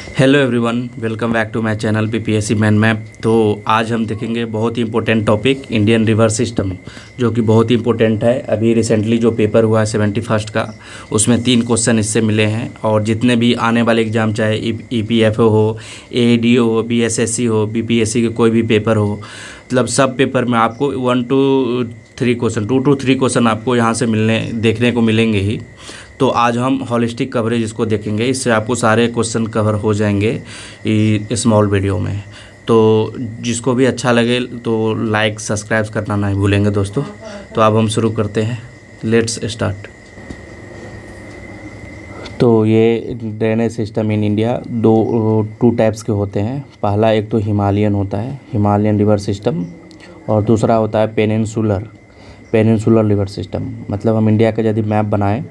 Hello everyone, welcome back to my channel PPSC man map. तो आज हम देखेंगे बहुत ही important topic Indian river system, जो कि बहुत ही इंपॉर्टेंट है। अभी रिसेंटली जो पेपर हुआ है 71st का, उसमें 3 क्वेश्चन इससे मिले हैं। और जितने भी आने वाले एग्जाम, चाहे ईपीएफओ हो, एएडीओ हो, बीएसएससी हो, बीपीएससी के कोई भी पेपर हो, मतलब सब पेपर में आपको 1 to 3 क्वेश्चन, 2 to 3 क्वेश्चन आपको यहाँ से देखने को मिलेंगे ही। तो आज हम हॉलिस्टिक कवरेज इसको देखेंगे, इससे आपको सारे क्वेश्चन कवर हो जाएंगे स्मॉल वीडियो में। तो जिसको भी अच्छा लगे तो लाइक सब्सक्राइब करना नहीं भूलेंगे दोस्तों। तो अब हम शुरू करते हैं, लेट्स स्टार्ट। तो ये drainage system in India two types के होते हैं। पहला एक तो हिमालयन होता है, हिमालयन रिवर सिस्टम, और दूसरा होता है पेनिनसुलर रिवर सिस्टम। मतलब हम इंडिया का यदि मैप बनाएं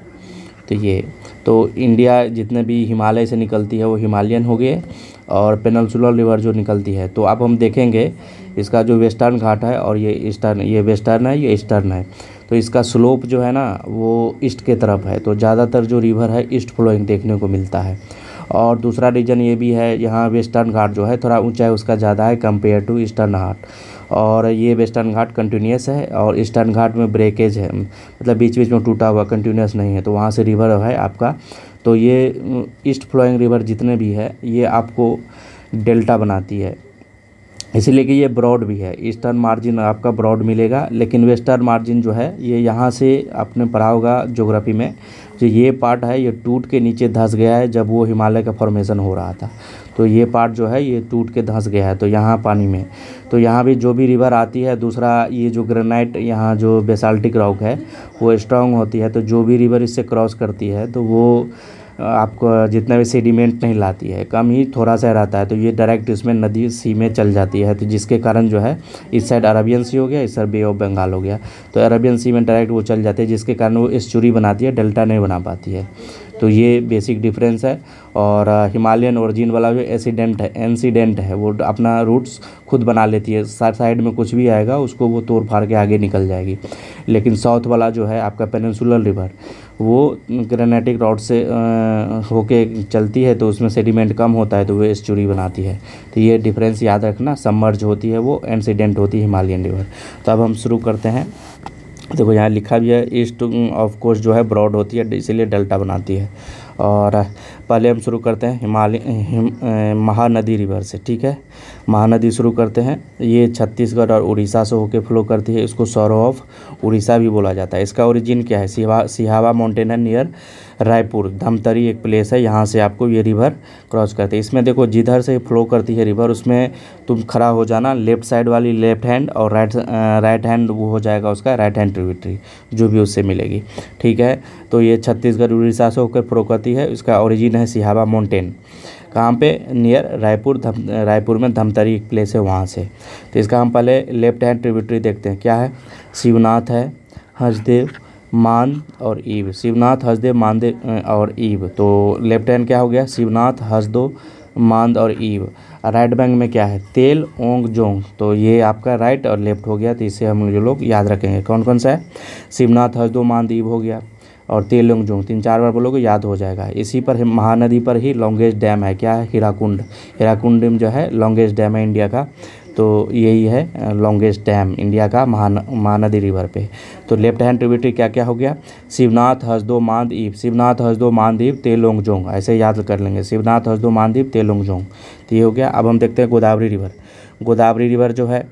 तो इंडिया जितने भी हिमालय से निकलती है वो हिमालयन हो गए, और पेनिनसुलर रिवर जो निकलती है, तो अब हम देखेंगे इसका जो वेस्टर्न घाट है और ये ईस्टर्न, ये वेस्टर्न है, ये ईस्टर्न है। तो इसका स्लोप जो है ना वो ईस्ट के तरफ है, तो ज़्यादातर जो रिवर है ईस्ट फ्लोइंग देखने को मिलता है। और दूसरा रीजन ये भी है, यहाँ वेस्टर्न घाट जो है थोड़ा ऊंचाई उसका ज़्यादा है कंपेयर टू ईस्टर्न घाट। और ये वेस्टर्न घाट कंटिन्यूस है और ईस्टर्न घाट में ब्रेकेज है, मतलब बीच बीच में टूटा हुआ, कंटिन्यूस नहीं है, तो वहाँ से रिवर है आपका। तो ये ईस्ट फ्लोइंग रिवर जितने भी है ये आपको डेल्टा बनाती है, इसीलिए कि ये ब्रॉड भी है। ईस्टर्न मार्जिन आपका ब्रॉड मिलेगा, लेकिन वेस्टर्न मार्जिन जो है ये यहाँ से आपने पढ़ा होगा ज्योग्राफी में, जो ये पार्ट है ये टूट के नीचे धंस गया है जब वो हिमालय का फॉर्मेशन हो रहा था। तो ये पार्ट जो है ये टूट के धंस गया है, तो यहाँ पानी में, तो यहाँ भी जो भी रिवर आती है, दूसरा ये जो ग्रेनाइट यहाँ जो बेसाल्टिक रॉक है वो स्ट्रांग होती है, तो जो भी रिवर इससे क्रॉस करती है तो वो आपको जितना भी सेडिमेंट नहीं लाती है, कम ही थोड़ा सा रहता है, तो ये डायरेक्ट इसमें नदी सी में चल जाती है। तो जिसके कारण जो है इस साइड अरबियन सी हो गया, इस साइड बे ऑफ बंगाल हो गया, तो अरबियन सी में डायरेक्ट वो चल जाती है, जिसके कारण वो एस्चुरी बनाती है, डेल्टा नहीं बना पाती है। तो ये बेसिक डिफरेंस है। और हिमालयन ओरिजिन वाला जो इंसिडेंट है वो अपना रूट्स खुद बना लेती है, साइड में कुछ भी आएगा उसको वो तोड़ फाड़ के आगे निकल जाएगी। लेकिन साउथ वाला जो है आपका पेनिनसुलर रिवर, वो ग्रेनाइटिक रॉड से होके चलती है, तो उसमें सेडिमेंट कम होता है, तो वो एस्चुरी बनाती है। तो ये डिफरेंस याद रखना, सबमर्ज होती है वो, इंसिडेंट होती है हिमालयन रिवर। तो अब हम शुरू करते हैं। देखो यहाँ लिखा भी है ईस्ट ऑफ कोर्स जो है ब्रॉड होती है, इसीलिए डेल्टा बनाती है। और पहले हम शुरू करते हैं महानदी रिवर से, ठीक है। महानदी शुरू करते हैं। ये छत्तीसगढ़ और उड़ीसा से होके फ्लो करती है, इसको सौरो ऑफ उड़ीसा भी बोला जाता है। इसका ओरिजिन क्या है, सिहावा माउंटेन है नियर रायपुर, धमतरी एक प्लेस है, यहाँ से आपको ये रिवर क्रॉस करते हैं। इसमें देखो जिधर से फ्लो करती है रिवर, उसमें तुम खड़ा हो जाना, लेफ्ट साइड वाली लेफ्ट हैंड, और राइट हैंड वो हो जाएगा उसका राइट हैंड ट्रिब्यूटरी जो भी उससे मिलेगी, ठीक है। तो ये छत्तीसगढ़ उड़ीसा से होकर फ्लो करती है। इसका ओरिजिन है सिहावा माउंटेन, कहाँ पे, नियर रायपुर में धमतरी एक प्लेस है वहाँ से। तो इसका हम पहले लेफ्ट हैंड ट्रिब्यूटरी देखते हैं, क्या है, शिवनाथ है, हसदेव, मान और ईव। शिवनाथ, हसदेव, मानदेव और ईव। तो लेफ्ट हैंड क्या हो गया, शिवनाथ, हसदो, मांद और ईव। राइट बैंक में क्या है, तेल, ओंग, जोंग। तो ये आपका राइट और लेफ्ट हो गया, तो इसे हम जो लोग याद रखेंगे कौन कौन सा है, शिवनाथ, हसदो, मांद, ईव हो गया, और तेल, ओंग, जोंग 3-4 बार बोलोगे याद हो जाएगा। इसी पर महानदी पर ही लॉन्गेस्ट डैम है, क्या है, हीराकुंड जो है लॉन्गेस्ट डैम है इंडिया का। तो यही है लॉन्गेस्ट डैम इंडिया का महानदी रिवर पे। तो लेफ्ट हैंड ट्रिब्यूटरी क्या क्या हो गया, शिवनाथ, हसदो, मांद, ईव। शिवनाथ, हसदो, मांद, ईव, तेल, ओंग, जोंग, ऐसे याद कर लेंगे, शिवनाथ, हसदो, मांद, ईव, तेल, ओंग, जोंग। तो ये हो गया। अब हम देखते हैं गोदावरी रिवर जो है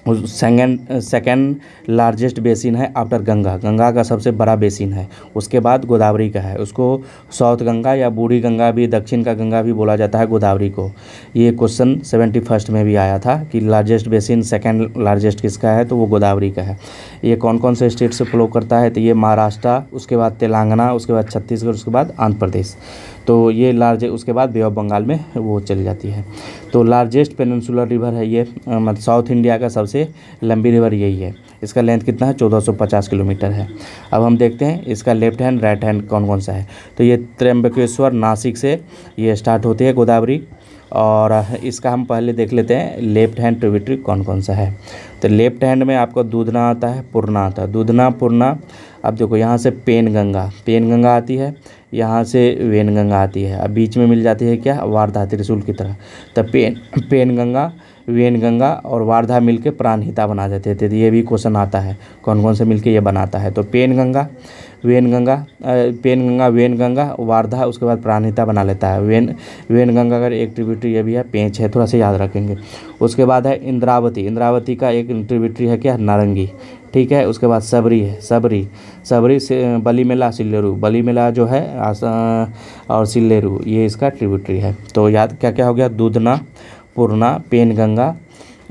सेकेंड लार्जेस्ट बेसिन है आफ्टर गंगा का सबसे बड़ा बेसिन है, उसके बाद गोदावरी का है। उसको साउथ गंगा या बूढ़ी गंगा भी, दक्षिण का गंगा भी बोला जाता है गोदावरी को। ये क्वेश्चन 71st में भी आया था कि लार्जेस्ट बेसिन सेकेंड लार्जेस्ट किसका है, तो वो गोदावरी का है। ये कौन कौन से स्टेट से फ्लो करता है, तो ये महाराष्ट्र, उसके बाद तेलंगाना, उसके बाद छत्तीसगढ़, उसके बाद आंध्र प्रदेश। तो ये उसके बाद बे ऑफ बंगाल में वो चली जाती है। तो लार्जेस्ट पेनिनसुलर रिवर है ये, मतलब साउथ इंडिया का सबसे लंबी रिवर यही है। इसका लेंथ कितना है, 1450 किलोमीटर है। अब हम देखते हैं इसका लेफ्ट हैंड राइट हैंड कौन कौन सा है। तो ये त्र्यंबकेश्वर, नासिक से ये स्टार्ट होती है गोदावरी, और इसका हम पहले देख लेते हैं लेफ्ट हैंड ट्रिब्यूटरी कौन कौन सा है। तो लेफ्ट हैंड में आपको दूधना आता है, पूर्णा आता है, दूधना, पूर्णा। अब देखो यहाँ से पेन गंगा आती है, यहाँ से वेनगंगा आती है, अब बीच में मिल जाती है क्या, वारधा, त्रिशूल की तरह। तब पेनगंगा, वेनगंगा और वारधा मिलके प्राणहिता बना देते थे। तो ये भी क्वेश्चन आता है कौन कौन से मिलके ये बनाता है। तो पेनगंगा, वेनगंगा, वारधा, उसके बाद प्राणहिता बना लेता है। वेनगंगा का एक ट्रिब्यूटरी ये भी है, पेंच है, थोड़ा सा याद रखेंगे। उसके बाद है इंद्रावती, इंद्रावती का एक ट्रिब्यूटरी है क्या, नारंगी, ठीक है। उसके बाद सबरी है, सबरी से बलीमेला, सिल्लेरू, बलीमेला जो है और सिल्लेरू ये इसका ट्रिब्यूटरी है। तो याद क्या क्या हो गया, दूधना, पूर्णा, पेनगंगा,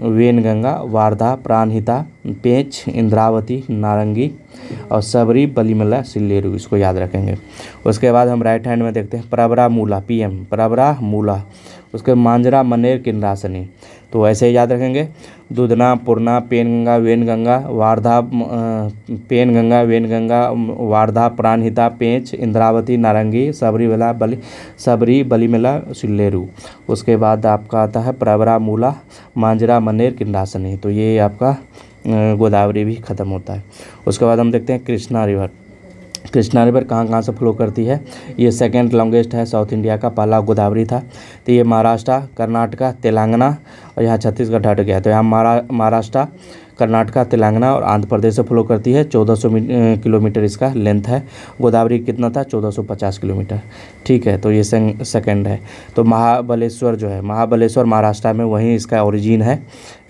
वेनगंगा, वारधा, प्राणहिता, पेंच, इंद्रावती, नारंगी और सबरी, बलीमेला, सिल्लेरू, इसको याद रखेंगे। उसके बाद हम राइट हैंड में देखते हैं प्रवरा मूला, PM प्रवरा मूला। उसके मांजरा, मनेर, किन्रासनी। तो ऐसे ही याद रखेंगे, दूधना, पूर्णा, पेनगंगा, वेनगंगा, वारधा, वारधा, प्राणहिता, पेंच, इंद्रावती, नारंगी, सबरी, बलीमेला, सिल्लेरू। उसके बाद आपका आता है प्रवरा मूला, मांजरा, मनेर, किन्रासनी। तो ये आपका गोदावरी भी ख़त्म होता है। उसके बाद हम देखते हैं कृष्णा रिवर। कृष्णा रिवर कहाँ कहाँ से फ्लो करती है, ये सेकंड लॉन्गेस्ट है साउथ इंडिया का, पहला गोदावरी था। तो ये महाराष्ट्र, कर्नाटका, तेलंगाना और यहाँ छत्तीसगढ़ हट गया। तो यहाँ महाराष्ट्र, कर्नाटका, तेलंगाना और आंध्र प्रदेश से फ्लो करती है। 1400 किलोमीटर इसका लेंथ है। गोदावरी कितना था, 1450 किलोमीटर, ठीक है। तो ये सेकंड है। तो महाबलेश्वर जो है, महाबलेश्वर महाराष्ट्र में, वहीं इसका ओरिजिन है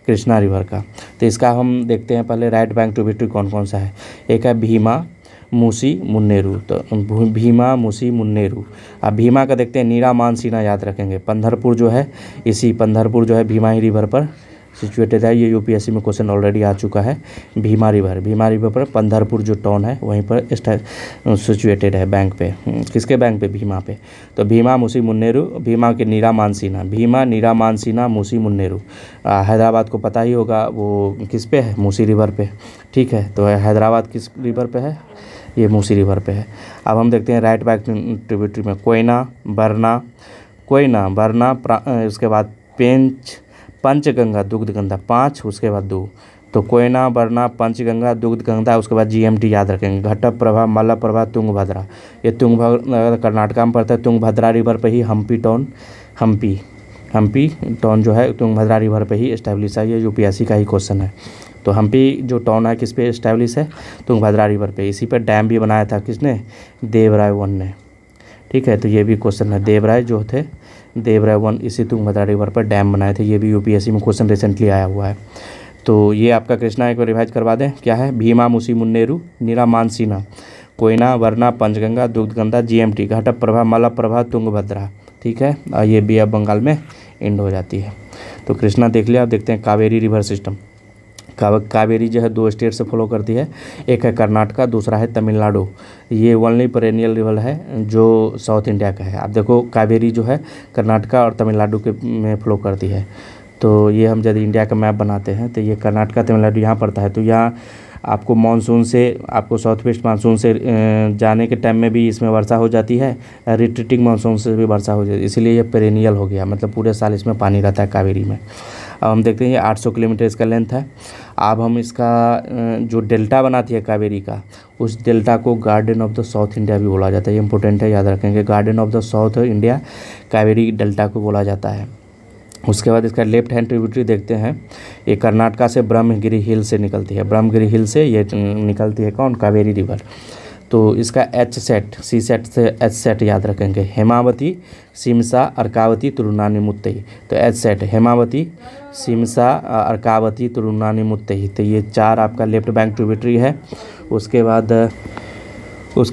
कृष्णा रिवर का। तो इसका हम देखते हैं पहले राइट बैंक ट्रिब्यूटरी कौन कौन सा है। एक है भीमा, मूसी, मुन्नेरू। तो भीमा, मूसी, मुन्नेरू। अब भीमा का देखते हैं, नीरा, मानसीना याद रखेंगे। पंढरपुर जो है, पंढरपुर जो है भीमा ही रिवर पर सिचुएटेड है। ये यूपीएससी में क्वेश्चन ऑलरेडी आ चुका है। भीमा रिवर पर पंढरपुर जो टाउन है वहीं पर सिचुएटेड है, बैंक पे। किसके बैंक पे, भीमा पे। तो भीमा, मूसी, मुन्नेरू। भीमा के नीरा, मानसीना, भीमा, नीरा, मानसीना, मूसी, मुन्नेरू। हैदराबाद को पता ही होगा वो किस पे है, मूसी रिवर पे, ठीक है। तो हैदराबाद किस रिवर पे है, ये मूसी रिवर पे है। अब हम देखते हैं राइट बैक ट्रिब्यूटरी में कोयना, बरना, उसके बाद पंचगंगा, दुग्धगंधा, 5, उसके बाद 2। तो कोयना, बरना, पंचगंगा, दुग्धगंधा, उसके बाद GMT याद रखेंगे। घटप्रभा, मलप्रभा, तुंगभद्रा। ये तुंगभद्रा कर्नाटका में पड़ता है। तुंगभद्रा रिवर पे ही हम्पी टाउन जो है तुंगभद्रा रिवर पे ही एस्टेब्लिश है। ये यूपीएससी का ही क्वेश्चन है। तो हम्पी जो टाउन है किस पे एस्टेब्लिश है, तुंगभद्रा रिवर पे। इसी पर डैम भी बनाया था किसने, देवराय वन ने, ठीक है। तो ये भी क्वेश्चन है, देवराय वन इसी तुंगभद्रा रिवर पर डैम बनाए थे। ये भी यूपीएससी में क्वेश्चन रिसेंटली आया हुआ है। तो ये आपका कृष्णा एक बार रिवाइज करवा दें, क्या है, भीमा, मूसी, मुन्नेरू, नीरा, मानसीना, कोयना, वरना, पंचगंगा, दुग्धगंधा, GMT, घटप्रभा, मलप्रभा, तुंगभद्रा, ठीक है। और ये बे ऑफ बंगाल में एंड हो जाती है। तो कृष्णा देख लिया। अब देखते हैं कावेरी रिवर सिस्टम। कावेरी जो है 2 स्टेट से फॉलो करती है, एक है कर्नाटका, दूसरा है तमिलनाडु। ये ओनली पेरेनियल रिवर है जो साउथ इंडिया का है। आप देखो कावेरी जो है कर्नाटका और तमिलनाडु के में फ्लो करती है। तो ये हम जब इंडिया का मैप बनाते हैं तो ये कर्नाटका, तमिलनाडु यहाँ पड़ता है। तो यहाँ आपको मानसून से, आपको साउथ वेस्ट मानसून से जाने के टाइम में भी इसमें वर्षा हो जाती है, रिट्रीटिंग मानसून से भी वर्षा हो जाती है। इसीलिए ये पेरेनियल हो गया, मतलब पूरे साल इसमें पानी रहता है कावेरी में। अब हम देखते हैं ये 800 किलोमीटर इसका लेंथ है। अब हम इसका जो डेल्टा बनाती है कावेरी का, उस डेल्टा को garden of the south India भी बोला जाता है। ये इंपॉर्टेंट है, याद रखेंगे। Garden of the south India Kaveri delta को बोला जाता है। उसके बाद इसका लेफ्ट हैंड ट्रिब्यूटरी देखते हैं। ये कर्नाटका से ब्रह्मगिरी हिल से निकलती है। ब्रह्मगिरी हिल से ये निकलती है कौन, कावेरी रिवर। तो इसका सी सेट से H सेट याद रखेंगे। हेमावती, सिमसा, अर्कावती, तुरुनानी, तो H सेट हेमावती, सिमसा, अर्कावती, तुरुनानी। तो ये 4 आपका लेफ्ट बैंक ट्रिब्यूटरी है। उसके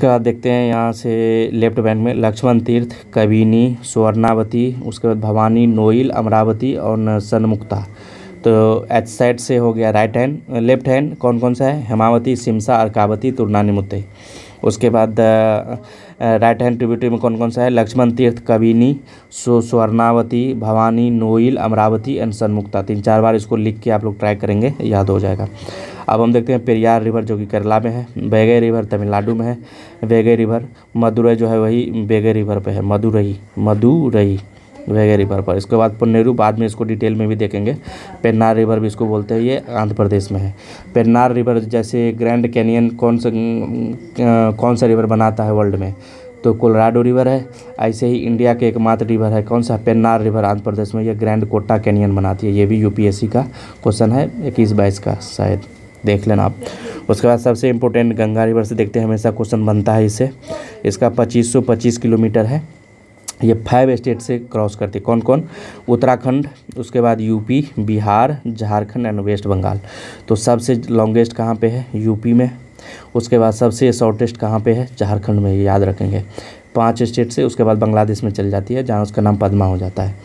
बाद देखते हैं यहाँ से लेफ्ट बैंक में लक्ष्मण तीर्थ, कबिनी, स्वर्णावती, उसके बाद भवानी, नोइल, अमरावती और सनमुक्ता। तो H साइड से हो गया राइट हैंड। लेफ्ट हैंड कौन कौन सा है, हेमावती, सिमसा, अर्कावती, तुरुनानी। उसके बाद राइट हैंड ट्रिब्यूटरी में कौन कौन सा है, लक्ष्मण तीर्थ, कबिनी, स्वर्णावती, भवानी, नोइल, अमरावती एंड सनमुक्ता। 3-4 बार इसको लिख के आप लोग ट्राई करेंगे, याद हो जाएगा। अब हम देखते हैं पेरियार रिवर जो कि केरला में है, वैगई रिवर तमिलनाडु में है, वैगई रिवर, मदुरई जो है वही वैगई रिवर पे है, मदुरई वैगई रिवर पर। इसके बाद पुन्नेरू, बाद में इसको डिटेल में भी देखेंगे। पेन्नार रिवर भी इसको बोलते हैं, ये आंध्र प्रदेश में है। पेन्नार रिवर जैसे ग्रैंड कैनियन कौन सा रिवर बनाता है वर्ल्ड में, तो कोलोराडो रिवर है। ऐसे ही इंडिया के एकमात्र रिवर है कौन सा, पेन्नार रिवर आंध्र प्रदेश में, ये ग्रैंड कोटा कैनियन बनाती है। ये भी यूपीएससी का क्वेश्चन है 21-22 का, शायद देख लेना आप। उसके बाद सबसे इम्पोर्टेंट गंगा रिवर से देखते हैं, हमेशा क्वेश्चन बनता है इससे। इसका 2525 किलोमीटर है। ये 5 स्टेट से क्रॉस करती है, कौन कौन, उत्तराखंड, उसके बाद UP, Bihar, Jharkhand and West Bengal. तो सबसे लॉन्गेस्ट कहाँ पे है, यूपी में। उसके बाद सबसे शॉर्टेस्ट कहाँ पे है, झारखंड में, ये याद रखेंगे। 5 स्टेट से, उसके बाद बांग्लादेश में चल जाती है जहाँ उसका नाम पद्मा हो जाता है।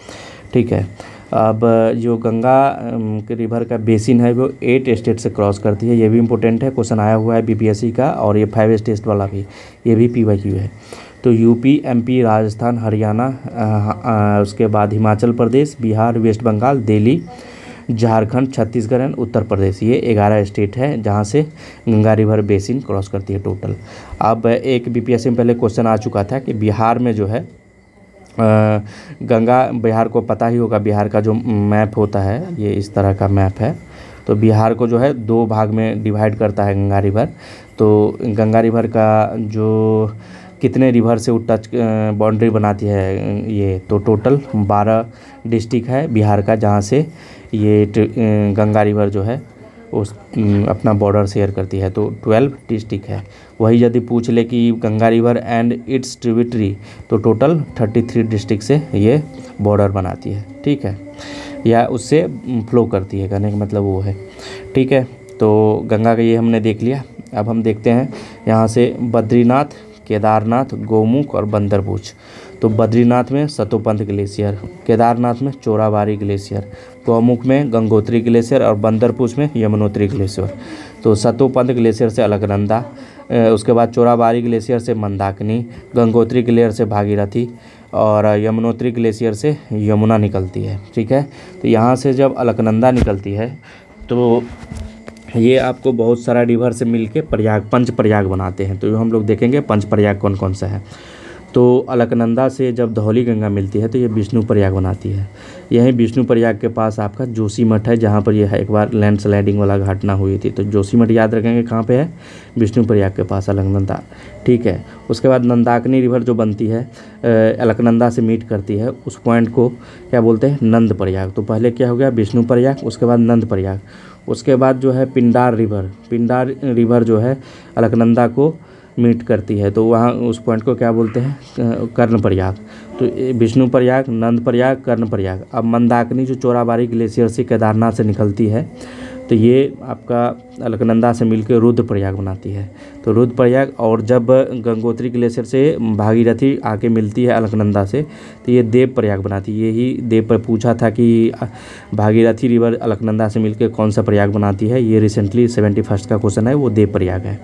ठीक है, अब जो गंगा के रिवर का बेसिन है वो 8 स्टेट से क्रॉस करती है। ये भी इम्पोर्टेंट है, क्वेश्चन आया हुआ है बीपीएससी का। और ये 5 स्टेट वाला भी, ये भी पीवाईक्यू है। तो यूपी, एमपी, राजस्थान, हरियाणा, उसके बाद हिमाचल प्रदेश, बिहार, वेस्ट बंगाल, दिल्ली, झारखंड, छत्तीसगढ़ एंड उत्तर प्रदेश, ये 11 स्टेट है जहाँ से गंगा रिवर बेसिन क्रॉस करती है टोटल। अब एक बीपीएससी में पहले क्वेश्चन आ चुका था कि बिहार में जो है गंगा, बिहार को पता ही होगा, बिहार का जो मैप होता है ये इस तरह का मैप है। तो बिहार को जो है 2 भाग में डिवाइड करता है गंगा रिवर। तो गंगा रिवर का जो कितने रिवर से टच बाउंड्री बनाती है ये, तो टोटल 12 डिस्ट्रिक्ट है बिहार का जहाँ से ये गंगा रिवर जो है उस अपना बॉर्डर शेयर करती है। तो 12 डिस्ट्रिक्ट है। वही यदि पूछ ले कि Ganga river and it's tributary, तो टोटल 33 डिस्ट्रिक्ट से ये बॉर्डर बनाती है। ठीक है, या उससे फ्लो करती है, कहने का मतलब वो है। ठीक है, तो गंगा का ये हमने देख लिया। अब हम देखते हैं यहाँ से बद्रीनाथ, केदारनाथ, गौमुख और बंदरपूछ। तो बद्रीनाथ में सतोपंथ ग्लेशियर, केदारनाथ में चोराबाड़ी ग्लेशियर, गौमुख में गंगोत्री ग्लेशियर और बंदरपूछ में यमुनोत्री ग्लेशियर। तो सतोपंथ ग्लेशियर से अलकनंदा, उसके बाद चोराबाड़ी ग्लेशियर से मंदाकिनी, गंगोत्री ग्लेशियर से भागीरथी और यमुनोत्री ग्लेशियर से यमुना निकलती है। ठीक है, तो यहाँ से जब अलकनंदा निकलती है तो ये आपको बहुत सारा रिवर से मिलके प्रयाग, पंच प्रयाग बनाते हैं। तो हम लोग देखेंगे पंच प्रयाग कौन कौन सा है। तो अलकनंदा से जब धौली गंगा मिलती है तो ये विष्णु प्रयाग बनाती है। यहीं विष्णु प्रयाग के पास आपका जोशीमठ है जहाँ पर यह एक बार लैंडस्लाइडिंग वाला घटना हुई थी। तो जोशीमठ याद रखेंगे कहाँ पे है, विष्णु प्रयाग के पास अलकनंदा। ठीक है, उसके बाद नंदाकिनी रिवर जो बनती है अलकनंदा से मीट करती है, उस पॉइंट को क्या बोलते हैं, नंद प्रयाग। तो पहले क्या हो गया, विष्णु प्रयाग, उसके बाद नंद प्रयाग। उसके बाद जो है पिंडार रिवर जो है अलकनंदा को मीट करती है, तो वहाँ उस पॉइंट को क्या बोलते हैं, कर्ण प्रयाग। तो विष्णु प्रयाग, नंद प्रयाग, कर्ण प्रयाग। अब मंदाकिनी जो चोराबाड़ी ग्लेशियर से केदारनाथ से निकलती है तो ये आपका अलकनंदा से मिलकर रुद्र प्रयाग बनाती है। तो रुद्र प्रयाग, और जब गंगोत्री ग्लेशियर से भागीरथी आके मिलती है अलकनंदा से तो ये देव प्रयाग बनाती है। यही देव पर पूछा था कि भागीरथी रिवर अलकनंदा से मिलकर कौन सा प्रयाग बनाती है, ये रिसेंटली 71 का क्वेश्चन है, वो देव प्रयाग है।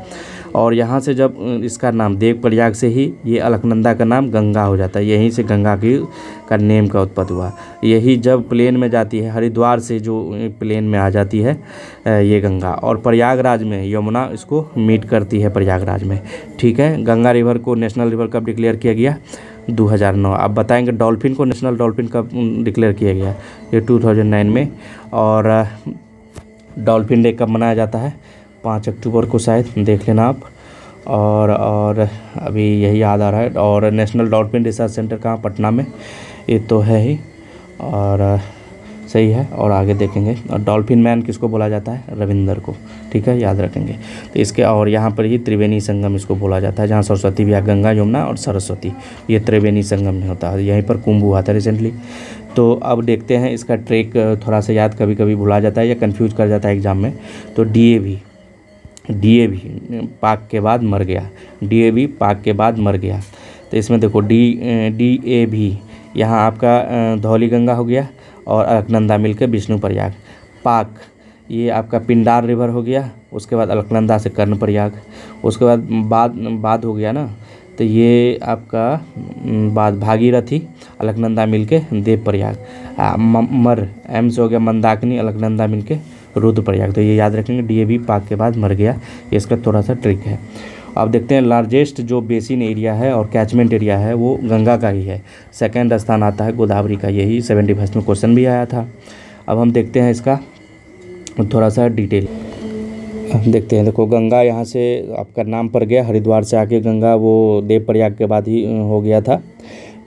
और यहाँ से जब इसका नाम देव प्रयाग से ही ये अलकनंदा का नाम गंगा हो जाता है, यहीं से गंगा का नेम का उत्पत्ति हुआ। यही जब प्लेन में जाती है, हरिद्वार से जो प्लेन में आ जाती है ये गंगा, और प्रयागराज में यमुना इसको मीट करती है प्रयागराज में। ठीक है, गंगा रिवर को नेशनल रिवर कब डिक्लेयर किया गया, 2009। आप बताएंगे डॉल्फिन को नेशनल डॉल्फिन कब डिक्लेयर किया गया, ये 2009 में। और डॉल्फिन डे कब मनाया जाता है, 5 अक्टूबर को, शायद देख लेना आप। और अभी यही याद आ रहा है। और नेशनल डॉल्फिन रिसर्च सेंटर कहाँ, पटना में, ये तो है ही, और सही है। और आगे देखेंगे डॉल्फिन मैन किसको बोला जाता है, रविंदर को। ठीक है, याद रखेंगे। तो इसके और यहाँ पर ही त्रिवेणी संगम इसको बोला जाता है, जहाँ सरस्वती भी, गंगा, यमुना और सरस्वती, ये त्रिवेणी संगम में होता है। यहीं पर कुंभ हुआ था रिसेंटली। तो अब देखते हैं इसका ट्रैक, थोड़ा सा याद कभी कभी भुला जाता है या कन्फ्यूज कर जाता है एग्जाम में। तो डीएवी पाक के बाद मर गया, डीएवी पाक के बाद मर गया। तो इसमें देखो डीएवी यहाँ आपका धौली गंगा हो गया और अलकनंदा मिलकर विष्णु प्रयाग। पाक ये आपका पिंडार रिवर हो गया, उसके बाद अलकनंदा से कर्ण प्रयाग, उसके बाद हो गया ना, तो ये आपका बाद भागीरथी अलकनंदा मिलके देव प्रयाग। मर एम से हो गया मंदाकिनी, अलकनंदा मिलके रुद्र प्रयाग। तो ये याद रखेंगे, डीएवी पाक के बाद मर गया, ये इसका थोड़ा सा ट्रिक है। अब देखते हैं लार्जेस्ट जो बेसिन एरिया है और कैचमेंट एरिया है वो गंगा का ही है। सेकंड स्थान आता है गोदावरी का, यही 71 में क्वेश्चन भी आया था। अब हम देखते हैं इसका थोड़ा सा डिटेल। देखते हैं, देखो गंगा यहाँ से आपका नाम पर गया, हरिद्वार से आके गंगा वो देवप्रयाग के बाद ही हो गया था।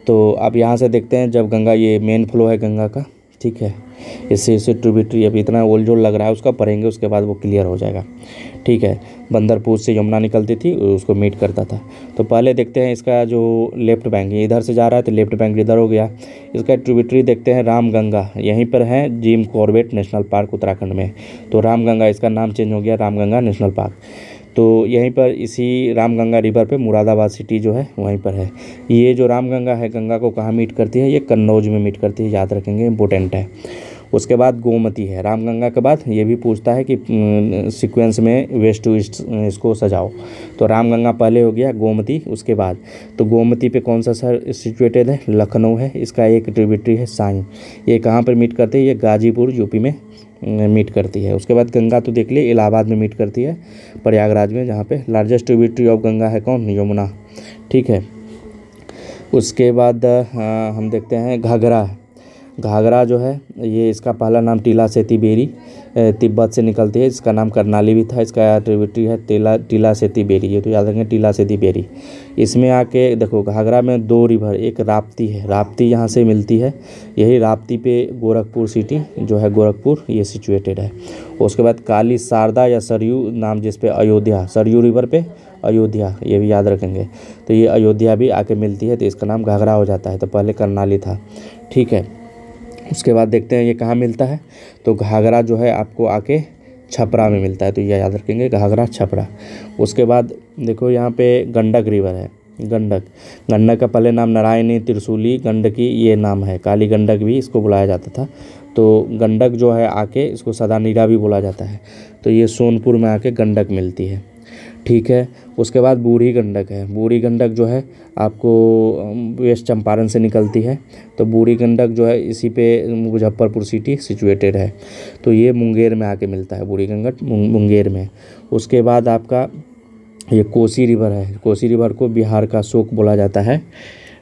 तो अब यहाँ से देखते हैं, जब गंगा ये मेन फ्लो है गंगा का, ठीक है, इससे ट्रिब्यूटरी अभी इतना ओलझोल लग रहा है उसका, पढ़ेंगे उसके बाद वो क्लियर हो जाएगा, ठीक है। बंदरपुर से यमुना निकलती थी, उसको मीट करता था। तो पहले देखते हैं इसका जो लेफ्ट बैंक है, इधर से जा रहा है तो लेफ्ट बैंक इधर हो गया। इसका ट्रिब्यूटरी देखते हैं रामगंगा, यहीं पर है Jim Corbett national park Uttarakhand में। तो रामगंगा, इसका नाम चेंज हो गया रामगंगा नेशनल पार्क। तो यहीं पर इसी रामगंगा रिवर पे मुरादाबाद सिटी जो है वहीं पर है। ये जो रामगंगा है, गंगा को कहाँ मीट करती है, ये कन्नौज में मीट करती है, याद रखेंगे, इंपॉर्टेंट है। उसके बाद गोमती है, रामगंगा के बाद ये भी पूछता है कि सीक्वेंस में वेस्ट टू ईस्ट इसको सजाओ। तो रामगंगा पहले हो गया, गोमती उसके बाद। तो गोमती पे कौन सा शहर सिचुएटेड है, लखनऊ है। इसका एक ट्रिब्यूटरी है साई, ये कहाँ पर मीट करती है, ये गाजीपुर यूपी में मीट करती है। उसके बाद गंगा तो देख लिए इलाहाबाद में मीट करती है, प्रयागराज में, जहाँ पे लार्जेस्ट ट्रिब्यूटरी ऑफ गंगा है कौन, यमुना, ठीक है। उसके बाद हम देखते हैं घाघरा। घाघरा जो है ये, इसका पहला नाम टीला सेती बेरी, तिब्बत से निकलती है, इसका नाम करनाली भी था। इसका ट्रिब्यूटरी है टीला सेती बेरी, ये तो याद रखेंगे, टीला सेती बेरी। इसमें आके देखो घाघरा में दो रिवर, एक राप्ती है, राप्ती यहाँ से मिलती है, यही राप्ती पे गोरखपुर सिटी जो है, गोरखपुर ये सिचुएटेड है। उसके बाद काली शारदा या सरयू नाम, जिस पे अयोध्या, सरयू रिवर पे अयोध्या, ये भी याद रखेंगे। तो ये अयोध्या भी आके मिलती है, तो इसका नाम घाघरा हो जाता है। तो पहले करनाली था, ठीक है। उसके बाद देखते हैं ये कहाँ मिलता है, तो घाघरा जो है आपको आके छपरा में मिलता है, तो ये याद रखेंगे, घाघरा छपरा। उसके बाद देखो यहाँ पे गंडक रिवर है, गंडक का पहले नाम नारायणी, त्रिशूली, गंडकी ये नाम है, काली गंडक भी इसको बुलाया जाता था। तो गंडक जो है आके इसको सदानीरा भी बोला जाता है। तो ये सोनपुर में आके गंडक मिलती है, ठीक है। उसके बाद बूढ़ी गंडक है, बूढ़ी गंडक जो है आपको वेस्ट चंपारण से निकलती है। तो बूढ़ी गंडक जो है इसी पे मुजफ्फरपुर सिटी सिचुएटेड है। तो ये मुंगेर में आके मिलता है, बूढ़ी गंडक मुंगेर में। उसके बाद आपका ये कोसी रिवर है, कोसी रिवर को बिहार का शोक बोला जाता है,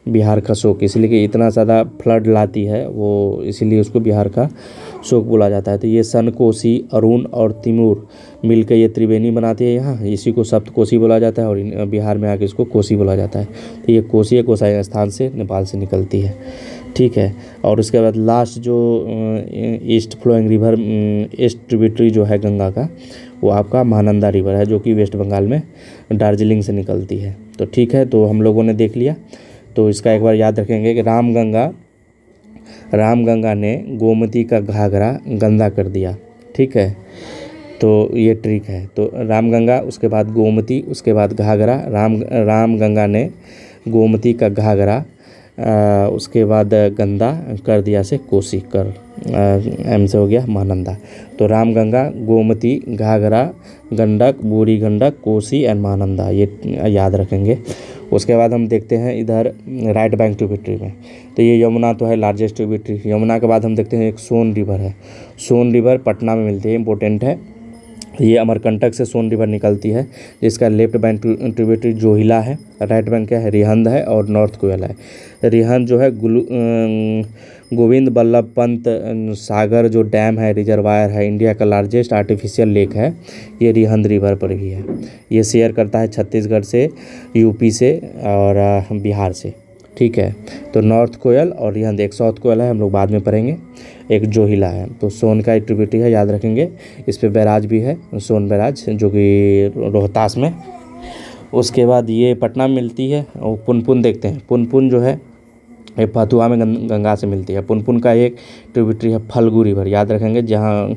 बिहार का शोक, इसलिए कि इतना ज़्यादा फ्लड लाती है वो, इसीलिए उसको बिहार का शोक बोला जाता है। तो ये सन कोसी, अरुण और तिमूर मिलकर ये त्रिवेणी बनाती है यहाँ, इसी को सप्त कोसी बोला जाता है, और बिहार में आके इसको कोसी बोला जाता है। तो ये कोसी है, कोसाई स्थान से नेपाल से निकलती है, ठीक है। और उसके बाद लास्ट जो east flowing river, east tributary जो है गंगा का, वो आपका महानंदा रिवर है, जो कि वेस्ट बंगाल में दार्जिलिंग से निकलती है। तो ठीक है, तो हम लोगों ने देख लिया। तो इसका एक बार याद रखेंगे कि रामगंगा ने गोमती का घाघरा गंदा कर दिया, ठीक है। तो ये ट्रिक है। तो रामगंगा, उसके बाद गोमती, उसके बाद घाघरा। रामगंगा ने गोमती का घाघरा उसके बाद गंदा कर दिया से कोसी कर, एम से हो गया महानंदा। तो रामगंगा, गोमती, घाघरा, गंडक, बूढ़ी गंडक, कोसी एंड महानंदा, ये याद रखेंगे। उसके बाद हम देखते हैं इधर राइट बैंक ट्रिब्यूटरी में। तो ये यमुना तो है लार्जेस्ट ट्रिब्यूटरी। यमुना के बाद हम देखते हैं एक सोन रिवर है, सोन रिवर पटना में मिलती है, इंपॉर्टेंट है। ये अमरकंटक से सोन रिवर निकलती है, जिसका लेफ्ट बैंक ट्रिब्यूटरी जोहिला है, राइट बैंक क्या है, रिहंद है, और नॉर्थ कोयल है। रिहंद जो है गोविंद बल्लभ पंत सागर जो डैम है, रिजर्वायर है, इंडिया का लार्जेस्ट आर्टिफिशियल लेक है, ये रिहंद रिवर पर भी है। ये शेयर करता है छत्तीसगढ़ से, यूपी से और बिहार से, ठीक है। तो नॉर्थ कोयल और रिहंद, एक साउथ कोयल है, हम लोग बाद में पढ़ेंगे, एक जोहिला है। तो सोन का एक ट्रिब्यूटरी है, याद रखेंगे। इस पे बैराज भी है, सोन बैराज, जो कि रोहतास में। उसके बाद ये पटना में मिलती है। और पुनपुन देखते हैं, पुनपुन जो है ये फतुहा में गंगा से मिलती है। पुनपुन का एक ट्रिब्यूटरी है फल्गु रिवर, याद रखेंगे, जहाँ